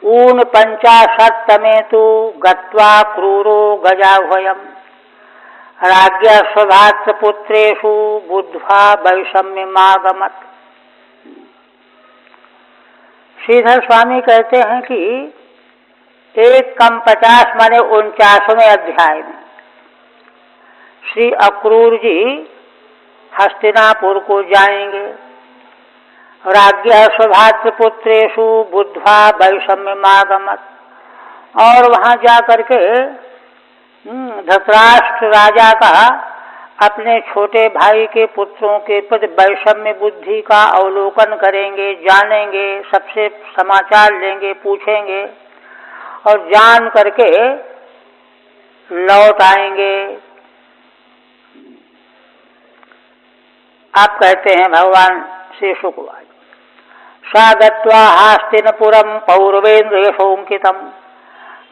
A: 49तमे तु गत्वा क्रूरो गजाह्वयम् राज्ञ स्वभात्रपुत्रेषु बुद्ध्वा वैषम्यमागमत्। श्रीधर स्वामी कहते हैं कि 1:50 माने 49वें अध्याय में श्री अक्रूर जी हस्तिनापुर को जाएंगे। राज्ञ स्वभात्रपुत्रेषु बुद्ध्वा वैषम्यमागमत्, और वहां जाकर के धृतराष्ट्र राजा का अपने छोटे भाई के पुत्रों के प्रति वैषम्य बुद्धि का अवलोकन करेंगे, जानेंगे, सबसे समाचार लेंगे, पूछेंगे और जान करके लौट आएंगे। आप कहते हैं भगवान श्री शुकवाच, सा गत्वा हास्तिनपुरम पौरवेन्द्र यशोंकितम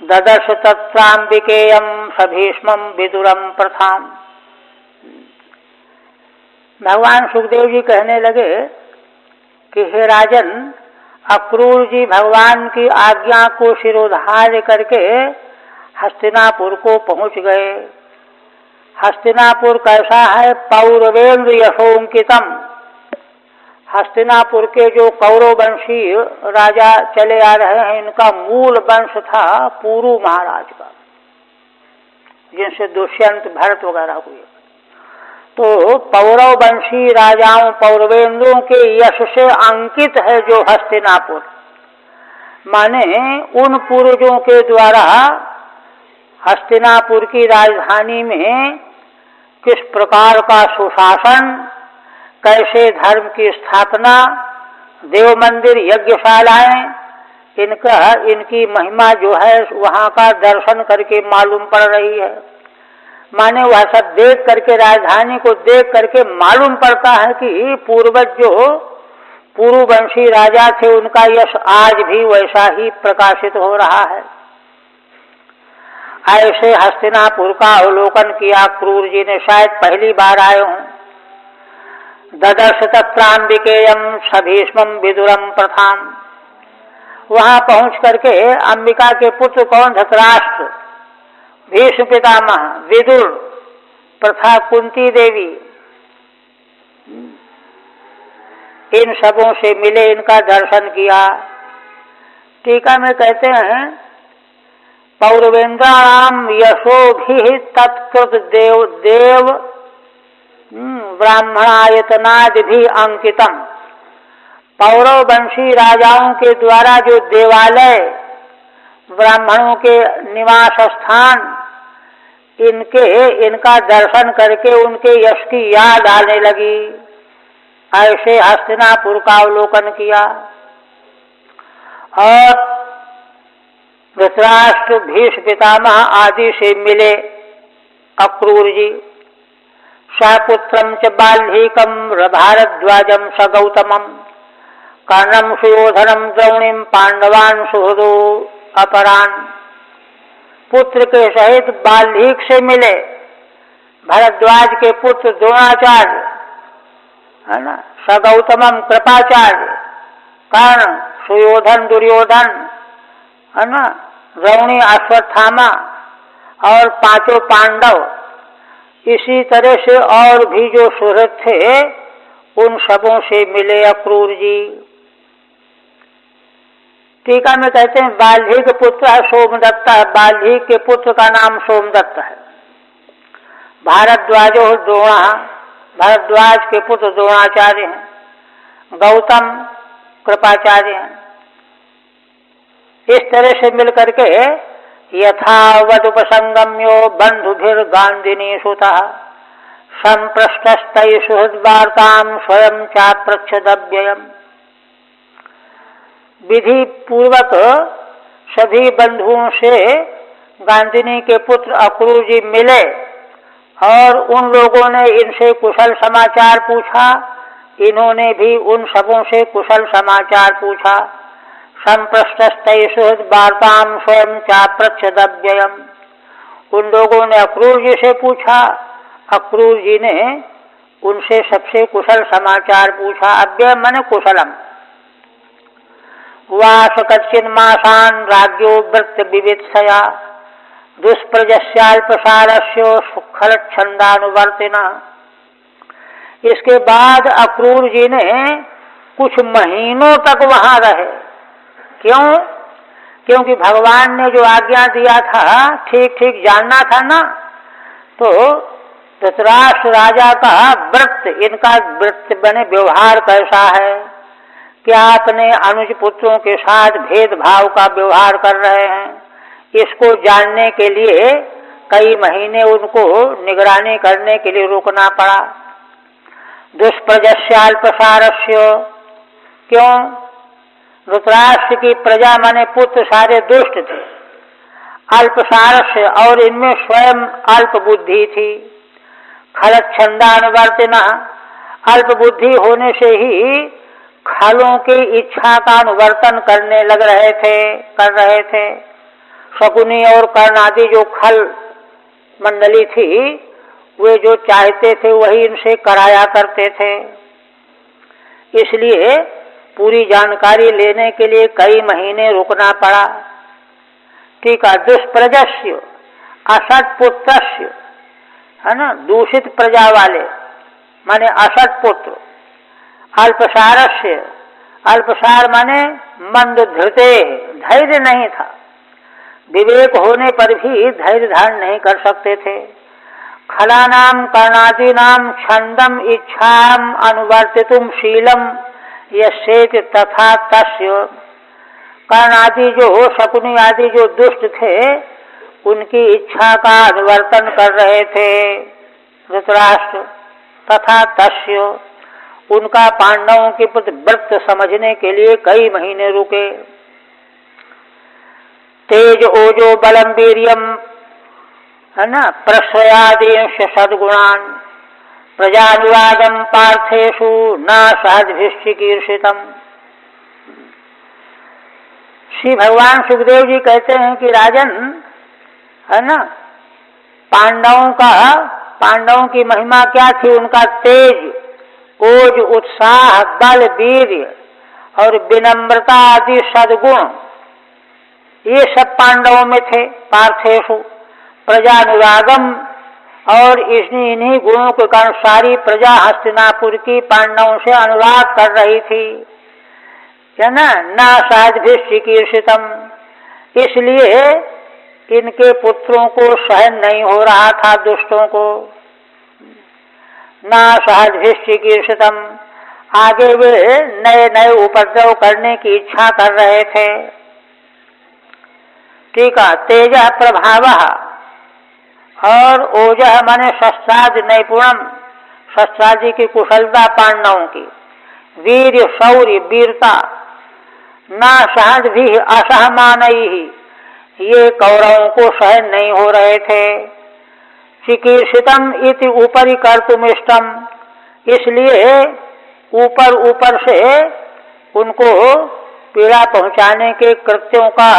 A: ददर्श तत्राम्बिकेयम सभीष्मम विदुरम प्रथाम। भगवान सुखदेव जी कहने लगे कि हे राजन, अक्रूर जी भगवान की आज्ञा को शिरोधार्य करके हस्तिनापुर को पहुंच गए। हस्तिनापुर कैसा है? पौरवेन्द्र यशोंकितम। हस्तिनापुर के जो कौरव वंशी राजा चले आ रहे हैं, इनका मूल वंश था पुरु महाराज का, जिनसे दुष्यंत भरत वगैरह हुए। तो पौरव वंशी राजाओं पौरवेंद्रों के यश से अंकित है जो हस्तिनापुर, माने उन पूर्वजों के द्वारा हस्तिनापुर की राजधानी में किस प्रकार का सुशासन, कैसे धर्म की स्थापना, देव मंदिर, यज्ञशालाएं, इनकी महिमा जो है वहाँ का दर्शन करके मालूम पड़ रही है। माने वह सब देख करके, राजधानी को देख करके मालूम पड़ता है कि पूर्वज जो पुरुवंशी राजा थे उनका यश आज भी वैसा ही प्रकाशित हो रहा है। ऐसे हस्तिनापुर का अवलोकन किया क्रूर जी ने, शायद पहली बार आए हों। ददर्श तत्राम्बिकेयम सभीष्मम विदुरम प्रथाम। वहां पहुंच करके अंबिका के पुत्र कौन? धृतराष्ट्र, भीष्म पितामह, विदुर, प्रथा कुंती देवी, इन सबों से मिले, इनका दर्शन किया। टीका में कहते हैं पौरवेन्द्राणाम यशोभिः तत्कृत देव ब्राह्मणायतनादि भी अंकितम। पौरव वंशी राजाओं के द्वारा जो देवालय, ब्राह्मणों के निवास स्थान, इनका दर्शन करके उनके यश की याद आने लगी। ऐसे हस्तिनापुर का अवलोकन किया। और धृतराष्ट्र, भीष्म पितामह आदि से मिले अक्रूर जी। सपुत्रम च बाल्हीकम भारद्वाजम स गौतमम कर्णम सुयोधनम द्रौणीम पांडवान सुहृदो अपरान। पुत्र के सहित बाल्हीक से मिले, भरद्वाज के पुत्र द्रोणाचार्य, है ना, सगौतमम कृपाचार्य, कर्ण, सुयोधन, दुर्योधन, है ना, द्रौणी, अश्वत्थामा और 5 पांडव। इसी तरह से और भी जो सुहृद थे उन सबों से मिले अक्रूर जी। टीका में कहते हैं बाल्हीक पुत्र है सोमदत्त है। बाल्हीक के पुत्र का नाम सोमदत्त है। भारद्वाजो द्रोण, भरद्वाज के पुत्र द्रोणाचार्य हैं। गौतम कृपाचार्य हैं। इस तरह से मिलकर के यथावदुपसंगम्यो बंधुभिर्गांधिनी सुतः संप्रष्टस्तै सुहृद्वार्तां स्वयं चाप्रच्छदव्ययम्। विधि पूर्वक सभी बंधुओं से गांधिनी के पुत्र अक्रूर जी मिले और उन लोगों ने इनसे कुशल समाचार पूछा, इन्होंने भी उन सबों से कुशल समाचार पूछा। संप्रष्टस्तै सुहृद्वार्तां स्वयं चाप्रच्छदव्ययम्। उन लोगों ने अक्रूर जी से पूछा, अक्रूर जी ने उनसे सबसे कुशल समाचार पूछा। अव्यय माने कुशलम। वास कच्चिन मासान राज्यो वृत्त विवित्सया दुष्प्रजस्याल्पसारस्य सुखल छंदानुवर्तिना। इसके बाद अक्रूर जी ने कुछ महीनों तक वहां रहे। क्यों? क्योंकि भगवान ने जो आज्ञा दिया था ठीक ठीक जानना था ना। तो धृतराष्ट्र राजा का व्रत, इनका व्रत बने व्यवहार कैसा है, क्या अपने अनुज पुत्रों के साथ भेदभाव का व्यवहार कर रहे हैं, इसको जानने के लिए कई महीने उनको निगरानी करने के लिए रुकना पड़ा। दुष्प्रजस्याल्पसारस्य, क्यों? धृतराष्ट्र की प्रजा माने पुत्र सारे दुष्ट थे। अल्पसारस्य, और इनमें स्वयं अल्प बुद्धि थी। खलच्छंदानुवर्तिना, अल्प बुद्धि होने से ही खलों की इच्छा का अनुवर्तन करने लग रहे थे, कर रहे थे। शकुनी और कर्ण आदि जो खल मंडली थी, वे जो चाहते थे वही इनसे कराया करते थे। इसलिए पूरी जानकारी लेने के लिए कई महीने रुकना पड़ा। ठीक है। दुष्प्रजस्य, असत पुत्रस्य, है ना, दूषित प्रजा वाले माने असत पुत्र। अल्पसारस्य, अल्पसार माने मंद धृते, धैर्य नहीं था। विवेक होने पर भी धैर्य धारण नहीं कर सकते थे। खलानाम कर्णादीनाम छंदम इच्छाम अनुवर्तितुम शीलम यस्येति तथा तस्य। कर्ण आदि जो शकुनी आदि जो दुष्ट थे, उनकी इच्छा का अनुवर्तन कर रहे थे धृतराष्ट्र। तथा तस्य, उनका पांडवों के प्रति व्रत समझने के लिए कई महीने रुके। तेज ओजो बलम वीर्यम, है ना, प्रश्रयादींश सद्गुणान प्रजानुवादम पार्थेषु न सहजभिश्चिकीर्षितम। श्री भगवान सुखदेव जी कहते हैं कि राजन, है ना, पांडवों की महिमा क्या थी? उनका तेज, ओज, उत्साह, बल, वीर्य और विनम्रता आदि सद्गुण, ये सब पांडवों में थे। पार्थेषु प्रजानुरागम, और इन्हीं गुणों के कारण सारी प्रजा हस्तिनापुर की पांडवों से अनुराग कर रही थी, है ना। न सहजभिश्चिकीर्षितम, इसलिए इनके पुत्रों को सहन नहीं हो रहा था दुष्टों को। न सहजभिश्चिकीर्षितम, आगे वे नए नए उपद्रव करने की इच्छा कर रहे थे। ठीक है। तेज प्रभाव, और ओजह माने शस्त्रादि नैपुणम, शस्त्रादि की कुशलता पांडवों की। वीर्य, शौर्य, वीरता। न सहज भी असहमानैहि, ये कौरवों को सहन नहीं हो रहे थे। चिकीर्षितम इति ऊपरी कर्तुमिष्टम, इसलिए ऊपर ऊपर से उनको पीड़ा पहुंचाने के कृत्यों का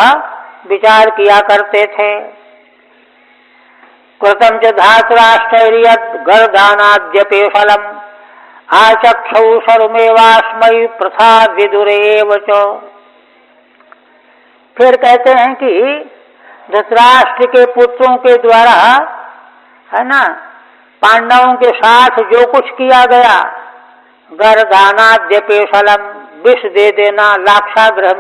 A: विचार किया करते थे। कृतम च धातराष्ट्रयत् गर्दानाद्यपे फलम आचक्षौ शरुमेवास्मै प्रथा विदुरेव च। फिर कहते हैं कि धृतराष्ट्र के पुत्रों के द्वारा, है ना, पांडवों के साथ जो कुछ किया गया, गर्दानाद्यपे फलम, विष दे देना लाक्षागृह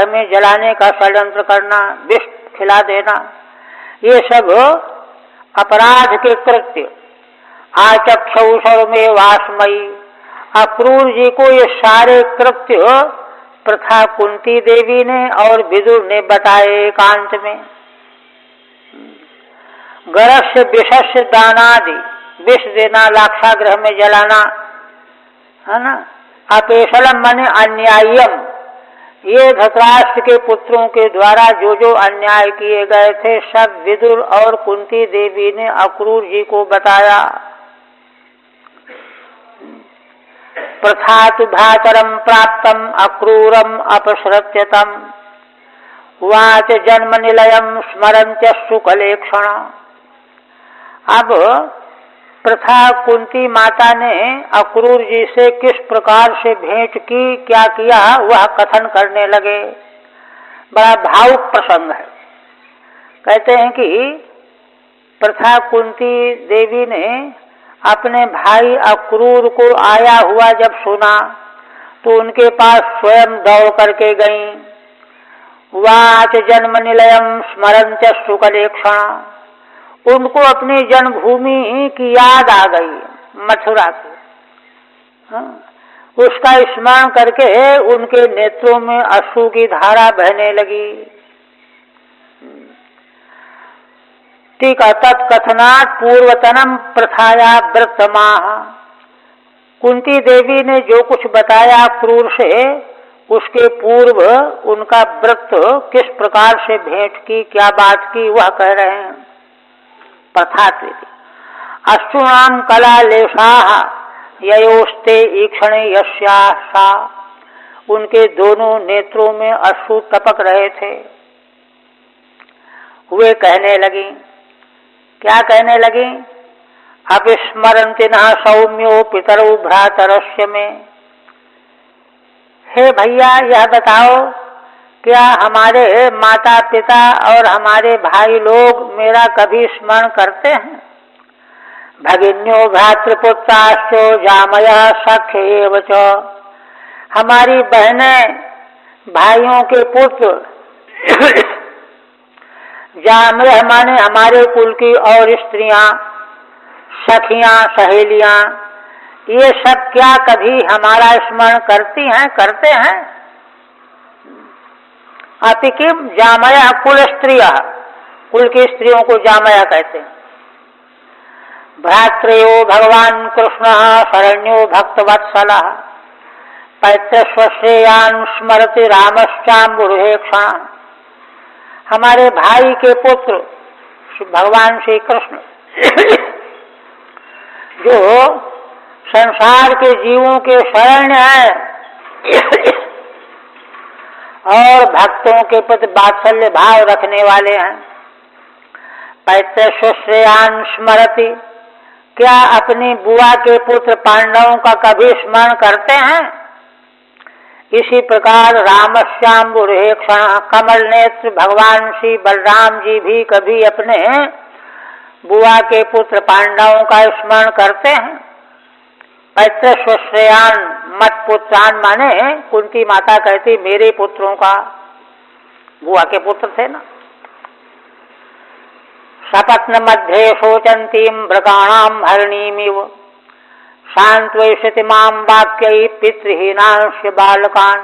A: में जलाने का षड्यंत्र करना, विष खिला देना, ये सब अपराध के कृत्य। आचक्षौ में वास्मयी, अक्रूर जी को ये सारे कृत्य प्रथा कुंती देवी ने और विदुर ने बताए एकांत में। गरस्य विषस्य दानादि, विष देना, लाक्षागृह में जलाना, है ना। अपेशलम माने अन्यायम, ये धृतराष्ट्र के पुत्रों के द्वारा जो जो अन्याय किए गए थे, सब विदुर और कुंती देवी ने अक्रूर जी को बताया। प्रथातु भ्रातरम प्राप्तम अक्रूरम अपसृत्यतम वाच जन्म निलयम स्मरन्त्य सुकलेक्षण। अब प्रथा कुंती माता ने अक्रूर जी से किस प्रकार से भेंट की, क्या किया, वह कथन करने लगे। बड़ा भावुक प्रसंग है। कहते हैं कि प्रथा कुंती देवी ने अपने भाई अक्रूर को आया हुआ जब सुना तो उनके पास स्वयं दौड़ करके गईं। वाच जन्म निलयम स्मरंत सुकलेक्षण, उनको अपनी जन्मभूमि की याद आ गई, मथुरा की। उसका स्मरण करके उनके नेत्रों में अश्रु की धारा बहने लगी। तत्कथनात् पूर्वतनम प्रथाया व्रतमाह, कुंती देवी ने जो कुछ बताया क्रूर से, उसके पूर्व उनका व्रत किस प्रकार से भेंट की, क्या बात की, वह कह रहे हैं। प्रथा अश्रुणाम कला लेशाह ययोस्ते ईक्षण यस्या, उनके दोनों नेत्रों में अश्रु टपक रहे थे। वे कहने लगी, क्या कहने लगी? अविस्मरन्ति न सौम्यो पितरौ भ्रातरस्य में। हे भैया, यह बताओ, क्या हमारे माता पिता और हमारे भाई लोग मेरा कभी स्मरण करते हैं? भगिन्यो भ्रातृपुत्राश्चो जामयः सख्य एव च, हमारी बहनें, भाइयों के पुत्र, जामयः माने हमारे कुल की और स्त्रियां, सखियां, सहेलियां, ये सब क्या कभी हमारा स्मरण करती हैं, करते हैं? अपिकिम जामया कुल स्त्रिया, कुल की स्त्रियों को जामया कहते हैं। भ्रात्रयो भगवान कृष्ण शरण्यो भक्तवत्सलः, पैतृश्रेयान् स्मरति रामश्चाम्बुरुहेक्षण, हमारे भाई के पुत्र भगवान श्री कृष्ण जो संसार के जीवों के शरण है और भक्तों के प्रति वात्सल्य भाव रखने वाले हैं। पैतृश्रेयान् स्मरति, क्या अपनी बुआ के पुत्र पांडवों का कभी स्मरण करते हैं? इसी प्रकार रामश्याम्बुरुहेक्षण, कमल नेत्र भगवान श्री बलराम जी भी कभी अपने बुआ के पुत्र पांडवों का स्मरण करते हैं। पैतृश्रेयान मत पुत्रान माने कुंती माता कहती मेरे पुत्रों का, बुआ के पुत्र थे ना। सपत्न मध्ये शोचंतीम मृगाणाम हरणीमिव, शांत्वयिष्यति माम वाक्यै पितृहीनांश बालकान।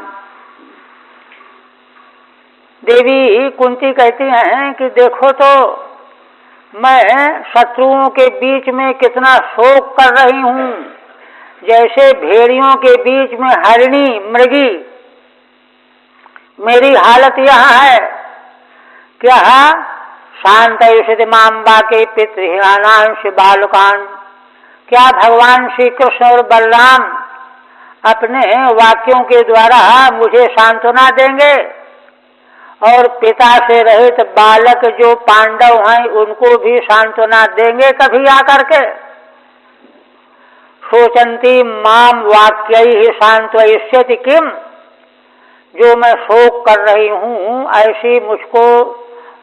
A: देवी कुंती कहती हैं कि देखो तो मैं शत्रुओं के बीच में कितना शोक कर रही हूँ, जैसे भेड़ियों के बीच में हरिणी मृगी, मेरी हालत यहाँ है। क्या? शांतयुषित माम बाके पितृहीनांश बालकान, क्या भगवान श्री कृष्ण और बलराम अपने वाक्यों के द्वारा मुझे सांत्वना देंगे और पिता से रहित बालक जो पांडव हैं उनको भी सांत्वना देंगे कभी आकर के? शोचंती माम वाक्यैहि सांत्वयिष्यति किम, जो मैं शोक कर रही हूँ ऐसी मुझको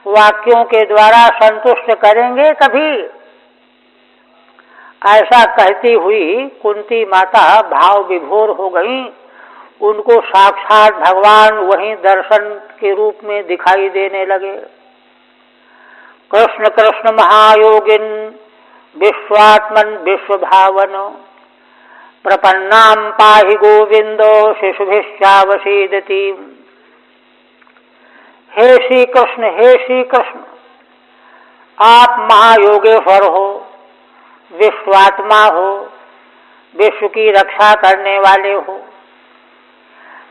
A: वाक्यों के द्वारा संतुष्ट करेंगे कभी? ऐसा कहती हुई कुंती माता भाव विभोर हो गई। उनको साक्षात भगवान वहीं दर्शन के रूप में दिखाई देने लगे। कृष्ण कृष्ण महायोगिन विश्वात्मन विश्वभावन, प्रपन्नाम पाहि गोविंदो शिशुभिश्चावसीदति। हे श्री कृष्ण, हे श्री कृष्ण, आप महायोगेश्वर हो, विश्वात्मा हो, विश्व की रक्षा करने वाले हो।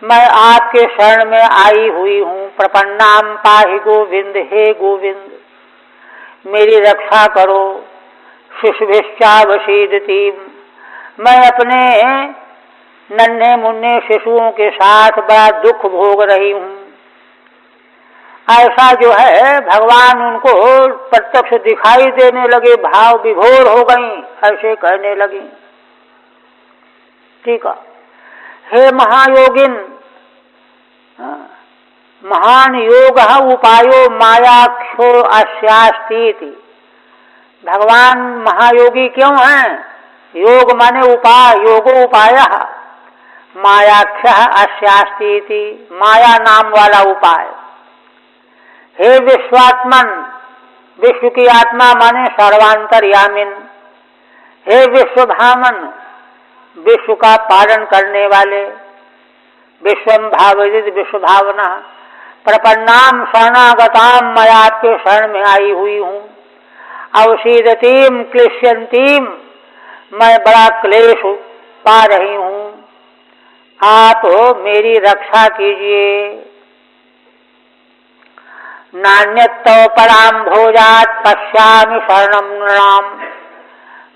A: मैं आपके शरण में आई हुई हूँ। प्रपन्नाम पाहि गोविंद, हे गोविंद मेरी रक्षा करो। शिशुभिश्चावसीदति, मैं अपने नन्हे मुन्ने शिशुओं के साथ बड़ा दुख भोग रही हूँ। ऐसा जो है भगवान उनको प्रत्यक्ष दिखाई देने लगे, भाव विभोर हो गई, ऐसे कहने लगी। ठीक है। हे महायोगिन, महान योग उपायो मायाख्यो अस्यास्तीति। भगवान महायोगी क्यों हैं? योग माने उपाय, योगो उपाय, मायाख्य अस्यास्तीति, माया नाम वाला उपाय। हे विश्वात्मन, विश्व की आत्मा माने सर्वांतर्यामिन। हे विश्वभामन, विश्व का पालन करने वाले। विश्वम भावयित, विश्व भावना। प्रपन्नाम शरणागताम, मैं आपके शरण में आई हुई हूँ। अवसीदतीम क्लिश्यंतीम, मैं बड़ा क्लेश पा रही हूँ, आप मेरी रक्षा कीजिए। नान्यत्तव पराम भोजात पश्यामि शरणम नृणाम,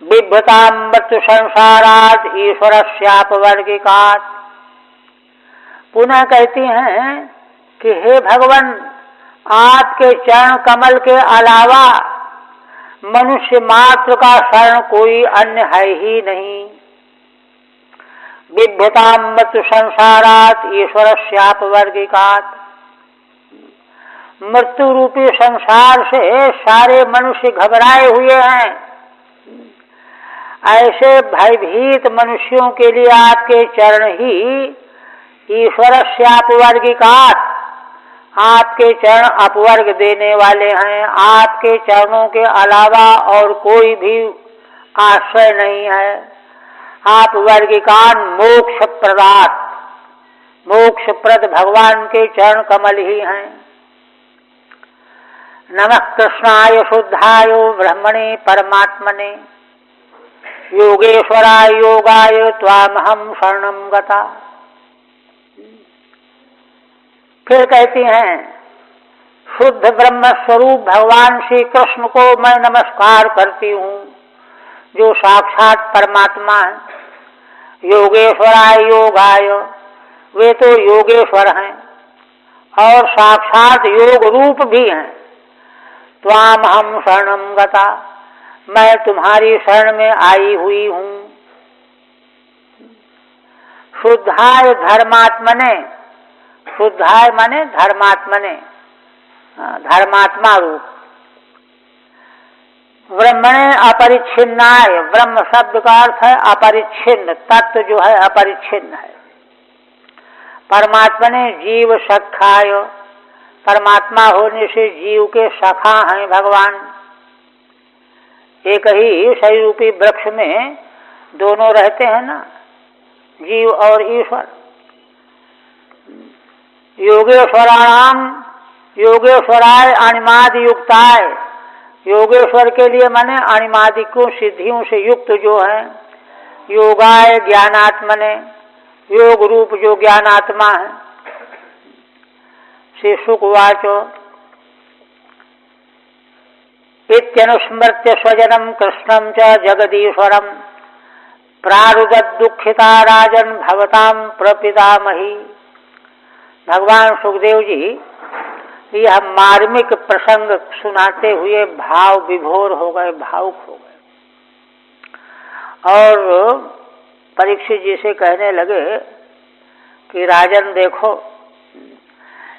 A: बिभ्रताम मृत्यु संसारात ईश्वरस्यापवर्गिकात्। पुनः कहती हैं कि हे भगवान, आपके चरण कमल के अलावा मनुष्य मात्र का शरण कोई अन्य है ही नहीं। बिभ्रताम मृत्यु संसारात ईश्वरस्यापवर्गिकात्। मृत्यु रूपी संसार से सारे मनुष्य घबराए हुए हैं। ऐसे भयभीत मनुष्यों के लिए आपके चरण ही ईश्वरस्यापवर्गिकात्, आपके चरण अपवर्ग देने वाले हैं। आपके चरणों के अलावा और कोई भी आश्रय नहीं है। आप वर्गिकान मोक्ष प्रदात, मोक्षप्रद भगवान के चरण कमल ही हैं। नमः कृष्णाय शुद्धाय ब्रह्मणे परमात्मने, योगेश्वराय योगाय त्वामहं शरणं गता। फिर कहती हैं, शुद्ध ब्रह्म स्वरूप भगवान श्री कृष्ण को मैं नमस्कार करती हूँ, जो साक्षात परमात्मा है। योगेश्वराय योगाय, वे तो योगेश्वर हैं और साक्षात योग रूप भी हैं। त्वामहं शरणं गता, मैं तुम्हारी शरण में आई हुई हूँ। शुद्धाय धर्मात्मने, शुद्धाय माने धर्मात्मने, धर्मात्मा रूप। ब्रह्मणे अपरिच्छिन्नाय, ब्रह्म शब्द का अर्थ है अपरिच्छिन्न, तत्व जो है अपरिच्छिन्न है। परमात्मने जीव सखाय, परमात्मा होने से जीव के सखा हैं भगवान। एक ही सही रूपी वृक्ष में दोनों रहते हैं ना, जीव और ईश्वर। योगेश्वराणाम, योगेश्वराय अणिमादि युक्ताय, योगेश्वर के लिए माने अणिमादिकों सिद्धियों से युक्त जो है। योगाय ज्ञानात्मने, योग रूप जो ज्ञानात्मा है। श्री शुकवाचो इत्यनुस्मृत्य स्वजनम कृष्णं च जगदीश्वरम, प्रारुदद्दुःखिता राजन भवतां प्रपितामही। भगवान सुखदेव जी यह मार्मिक प्रसंग सुनाते हुए भाव विभोर हो गए, भावुक हो गए और परीक्षित जी से कहने लगे कि राजन देखो,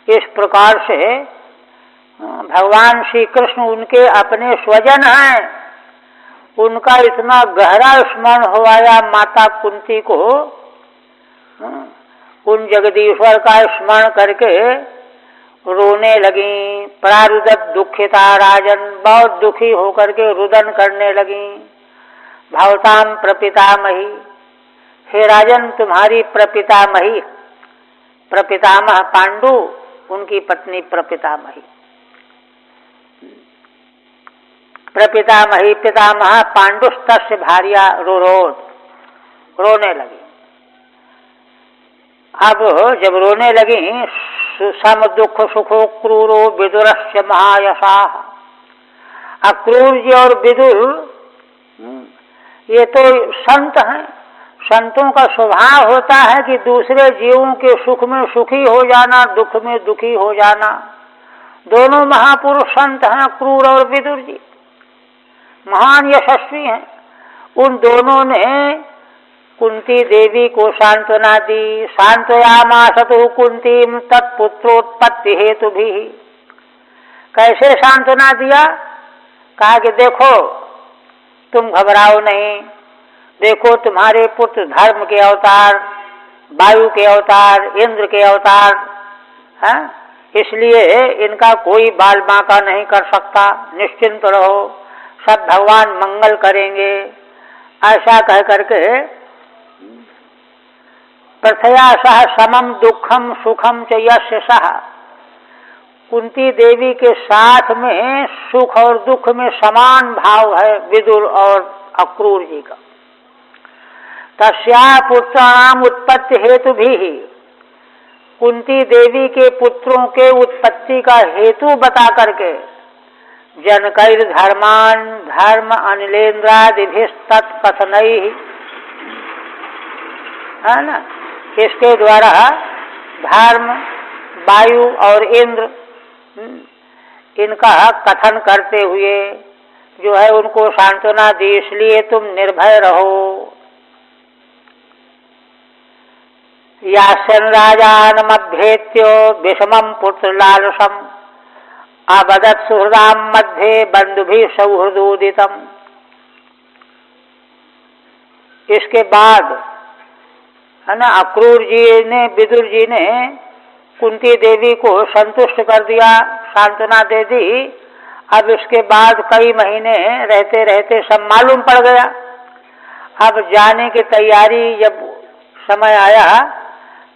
A: इस प्रकार से भगवान श्री कृष्ण उनके अपने स्वजन हैं, उनका इतना गहरा स्मरण हो आया माता कुंती को। उन जगदीश्वर का स्मरण करके रोने लगी। प्रारुदत दुखिता राजन, बहुत दुखी होकर के रुदन करने लगी। भवताम प्रपितामही, हे राजन तुम्हारी प्रपितामही, प्रपितामह पांडु, उनकी पत्नी प्रपितामही। प्रपितामही पितामह पांडुस्तस्य भार्या रोरोद, रोने लगी। अब जब रोने लगी, सम दुख सुखो क्रूरो विदुरस्य महायशाह। अक्रूर जी और विदुर ये तो संत हैं। संतों का स्वभाव होता है कि दूसरे जीवों के सुख में सुखी हो जाना, दुख में दुखी हो जाना। दोनों महापुरुष संत हैं, अक्रूर और विदुर जी, महान यशस्वी हैं। उन दोनों ने कुंती देवी को सांत्वना दी। सांत्वयामासतु कुंतीम तत्पुत्रोत्पत्ति हेतु भी। कैसे सांत्वना दिया? कहा कि देखो तुम घबराओ नहीं, देखो तुम्हारे पुत्र धर्म के अवतार, वायु के अवतार, इंद्र के अवतार हैं, इसलिए इनका कोई बाल बांका नहीं कर सकता, निश्चिंत रहो, सब भगवान मंगल करेंगे। ऐसा कह करके प्रथया सह समम दुखम सुखम च यस्य सह, कुंती देवी के साथ में सुख और दुख में समान भाव है विदुर और अक्रूर जी का। तस्या पुत्राणाम उत्पत्ति हेतु भी, कुंती देवी के पुत्रों के उत्पत्ति का हेतु बता करके जनकैर धर्मान धर्म अनिलेन्द्रादिभिस्तत्कथनैः, है ना, इसके द्वारा धर्म, वायु और इंद्र इनका कथन करते हुए जो है उनको सांत्वना दी, इसलिए तुम निर्भय रहो। यासन राजानमभ्येत्य विषमं पुत्र लालसम अवदत् सुहृदाम मध्ये बंधुभिः सौहृदोदितम। इसके बाद है ना, अक्रूर जी ने, विदुर जी ने कुंती देवी को संतुष्ट कर दिया, सांत्वना दे दी। अब इसके बाद कई महीने रहते रहते सब मालूम पड़ गया। अब जाने की तैयारी जब समय आया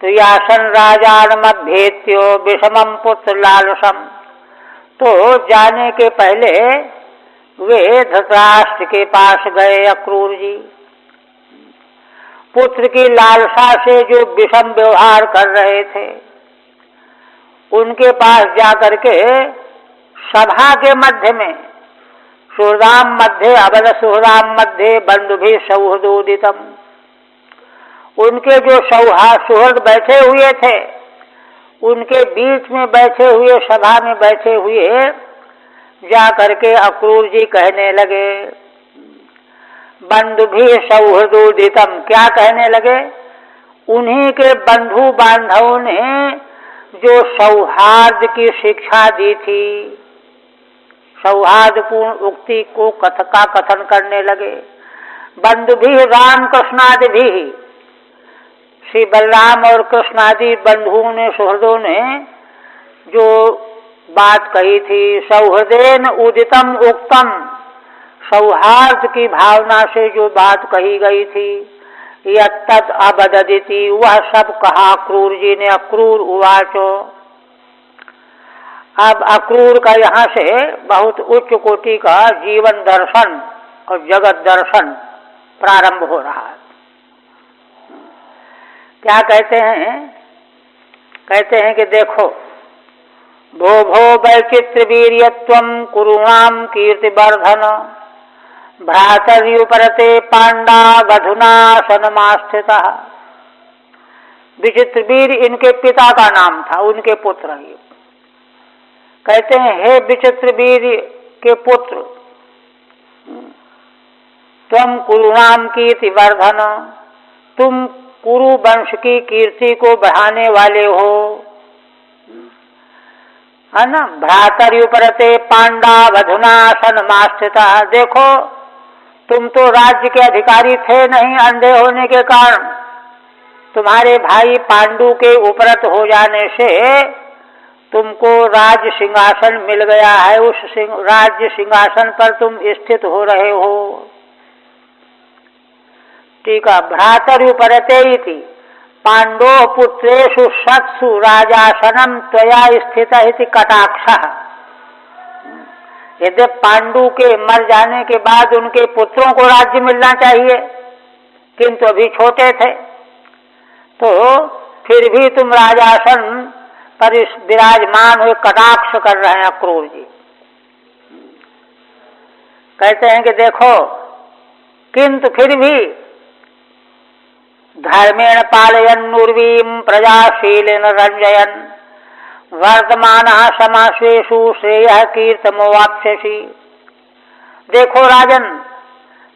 A: तो यासन राजानमभ्येत्यो विषमं पुत्र लालसम, तो जाने के पहले वे धृतराष्ट्र के पास गए अक्रूर जी। पुत्र की लालसा से जो विषम व्यवहार कर रहे थे उनके पास जाकर के सभा के मध्य में सुहृदाम मध्य अवद सुहृदाम मध्य बंधुभिः सौहृदोदितम, उनके जो सुहृद बैठे हुए थे उनके बीच में बैठे हुए, सभा में बैठे हुए जा करके अक्रूर जी कहने लगे, बंधुभिः सौहृदोदितम, क्या कहने लगे? उन्हीं के बंधु बांधवों ने जो सौहार्द की शिक्षा दी थी, सौहार्दपूर्ण उक्ति को कथन करने लगे। बंधुभिः राम कृष्णादिभिः, श्री बलराम और कृष्णादि बंधुओं ने, सुहृदों ने जो बात कही थी, सौहृदेन उदितम उक्तम, सौहार्द की भावना से जो बात कही गई थी, यत्तत् अवददिति, वह सब कहा अक्रूर जी ने। अक्रूर उवाचो, अब अक्रूर का यहाँ से बहुत उच्च कोटि का जीवन दर्शन और जगत दर्शन प्रारंभ हो रहा है। क्या कहते हैं? कहते हैं कि देखो, भो भो वैचित्र वीर्यत्वं कुरुणाम कीर्तिवर्धन भ्रातर्युपरते पांडा वधुनासनमास्थितः। विचित्रवीर इनके पिता का नाम था, उनके पुत्र ही। कहते हैं, हे विचित्रवीर के पुत्र, तुम कुरुणाम कीर्तिवर्धन, तुम कुरु वंश की कीर्ति को बढ़ाने वाले हो, है ना। भ्रातर्युपरते पांडा वधुनासनमास्थितः, देखो तुम तो राज्य के अधिकारी थे नहीं, अंधे होने के कारण तुम्हारे भाई पांडु के उपरत हो जाने से तुमको राज्य सिंहासन मिल गया है, उस राज्य सिंहासन पर तुम स्थित हो रहे हो। ठीक है, भ्रातर्युपरते इति पांडो पुत्रेषु सत्सु राजासनम त्वया स्थितः इति कटाक्षः। यदि पांडु के मर जाने के बाद उनके पुत्रों को राज्य मिलना चाहिए, किंतु अभी छोटे थे, तो फिर भी तुम राजासन पर विराजमान हुए कटाक्ष कर रहे हैं अक्रूर जी। कहते हैं कि देखो, किंतु फिर भी धर्मेण पालयन् उर्वीं प्रजाशीलेन रंजयन् वर्तमान समासेषु श्रेयः कीर्तमवाप्स्यसि। देखो राजन,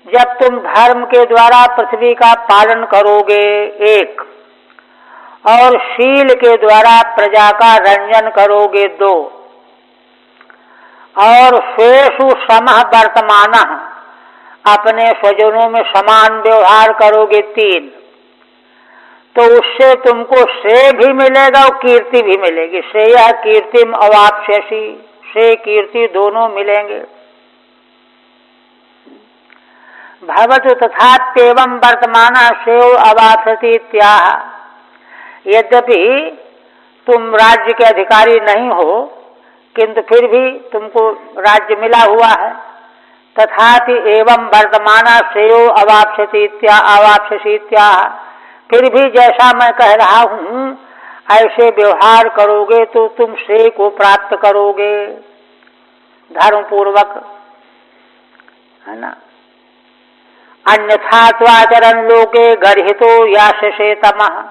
A: जब तुम धर्म के द्वारा पृथ्वी का पालन करोगे एक, और शील के द्वारा प्रजा का रंजन करोगे दो, और स्वेषु समः वर्तमानः अपने स्वजनों में समान व्यवहार करोगे तीन, तो उससे तुमको श्रेय भी मिलेगा और कीर्ति भी मिलेगी। श्रेयः कीर्तिम अवाप्स्यसि, श्रेय कीर्ति दोनों मिलेंगे। भवतु तथाप्येवं वर्तमानः श्रेयो अवाप्स्यति इत्याह। यद्यपि तुम राज्य के अधिकारी नहीं हो, किंतु फिर भी तुमको राज्य मिला हुआ है। तथापि एवं वर्तमानः श्रेयो अवाप्स्यति इत्याह। फिर भी जैसा मैं कह रहा हूँ ऐसे व्यवहार करोगे तो तुम श्रेय को प्राप्त करोगे धर्म पूर्वक, है ना। अन्यथा त्वाचरन् लोके गर्हितो यास्यसे तमः,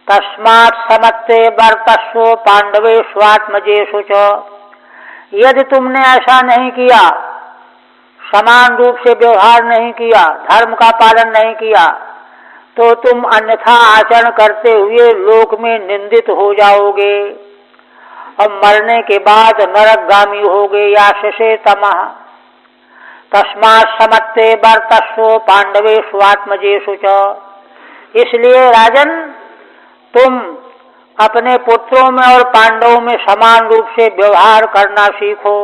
A: तस्मात् समत्वे वर्तस्व पांडवेष्वात्मजेषु च। यदि तुमने ऐसा नहीं किया, समान रूप से व्यवहार नहीं किया, धर्म का पालन नहीं किया, तो तुम अन्यथा आचरण करते हुए लोक में निंदित हो जाओगे और मरने के बाद नरकगामी होगे। यास्यसे तमः तस्मात् समत्वे वर्तस्व पांडवेष्वात्मजेषु च। इसलिए राजन, तुम अपने पुत्रों में और पांडवों में समान रूप से व्यवहार करना सीखो।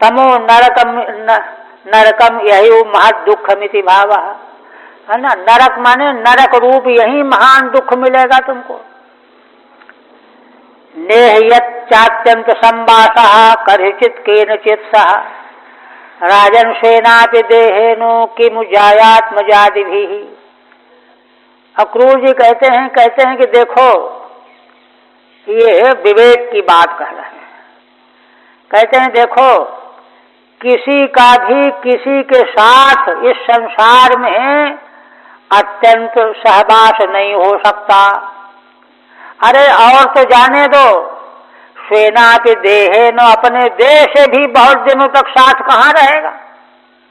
A: तमो नरकम यही महत् दुखमिति भावः, है ना। नरक माने नरक रूप यही महान दुख मिलेगा तुमको। नेहयत् चात्यंत संवासः कथिचित् केनचित् सह, राजन सेनापि देहेनो किमु जायात्मजादिभिः। अक्रूर जी कहते हैं कि देखो, ये विवेक की बात कह रहे हैं। कहते हैं देखो, किसी का भी किसी के साथ इस संसार में अत्यंत सहवास नहीं हो सकता। अरे और तो जाने दो, सेना के देहे न, अपने देह से भी बहुत दिनों तक साथ कहाँ रहेगा,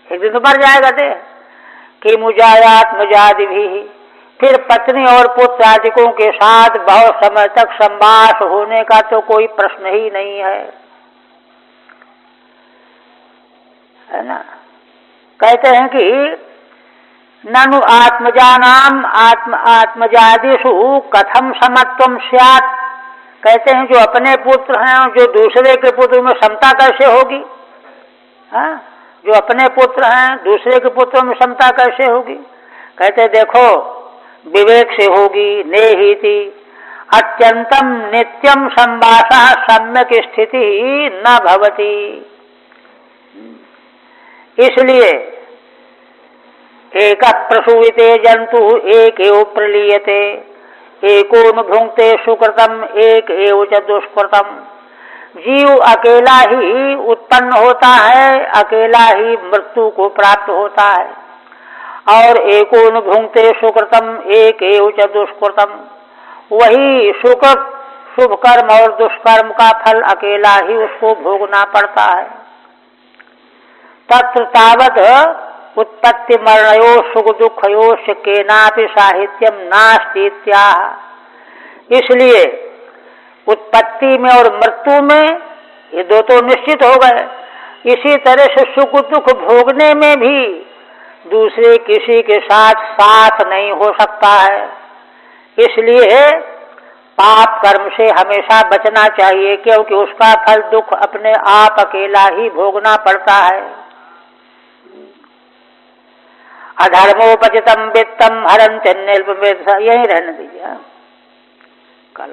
A: एक दिन तो मर जाएगा देह। कि मुजायात मुजादि भी, फिर पत्नी और पुत्र आदिकों के साथ बहुत समय तक संवास होने का तो कोई प्रश्न ही नहीं है ना। कहते हैं कि ननु आत्मजानाम आत्मजादिषु कथम समत्वम स्यात्। कहते हैं जो अपने पुत्र हैं जो दूसरे के पुत्र में समता कैसे होगी, हाँ? जो अपने पुत्र हैं दूसरे के पुत्रों में समता कैसे होगी। कहते देखो, विवेक से होगी। नेहीति अत्यंतम नित्यम संवासः सम्यक स्थिति न भवति। इसलिए एक प्रसूयते जंतु एक एव प्रलीयते, एकोन भुंक्ते सुकृतम एक एव च दुष्कृतम। जीव अकेला ही उत्पन्न होता है, अकेला ही मृत्यु को प्राप्त होता है, और एकोन भुंक्ते सुकृतम एक एव च दुष्कृतम। वही सुकृत शुभ कर्म और दुष्कर्म का फल अकेला ही उसको भोगना पड़ता है। तत्र तावत् उत्पत्ति मरणयो सुख दुखयो केनापि साहित्यम नास्ति इत्याह। इसलिए उत्पत्ति में और मृत्यु में ये दो तो निश्चित हो गए। इसी तरह से सुख दुख भोगने में भी दूसरे किसी के साथ साथ नहीं हो सकता है। इसलिए पाप कर्म से हमेशा बचना चाहिए, क्योंकि उसका फल दुख अपने आप अकेला ही भोगना पड़ता है। अधर्मोपचितम वित्तम हरं चन्नेल्प, यही रहने दीजिए कल।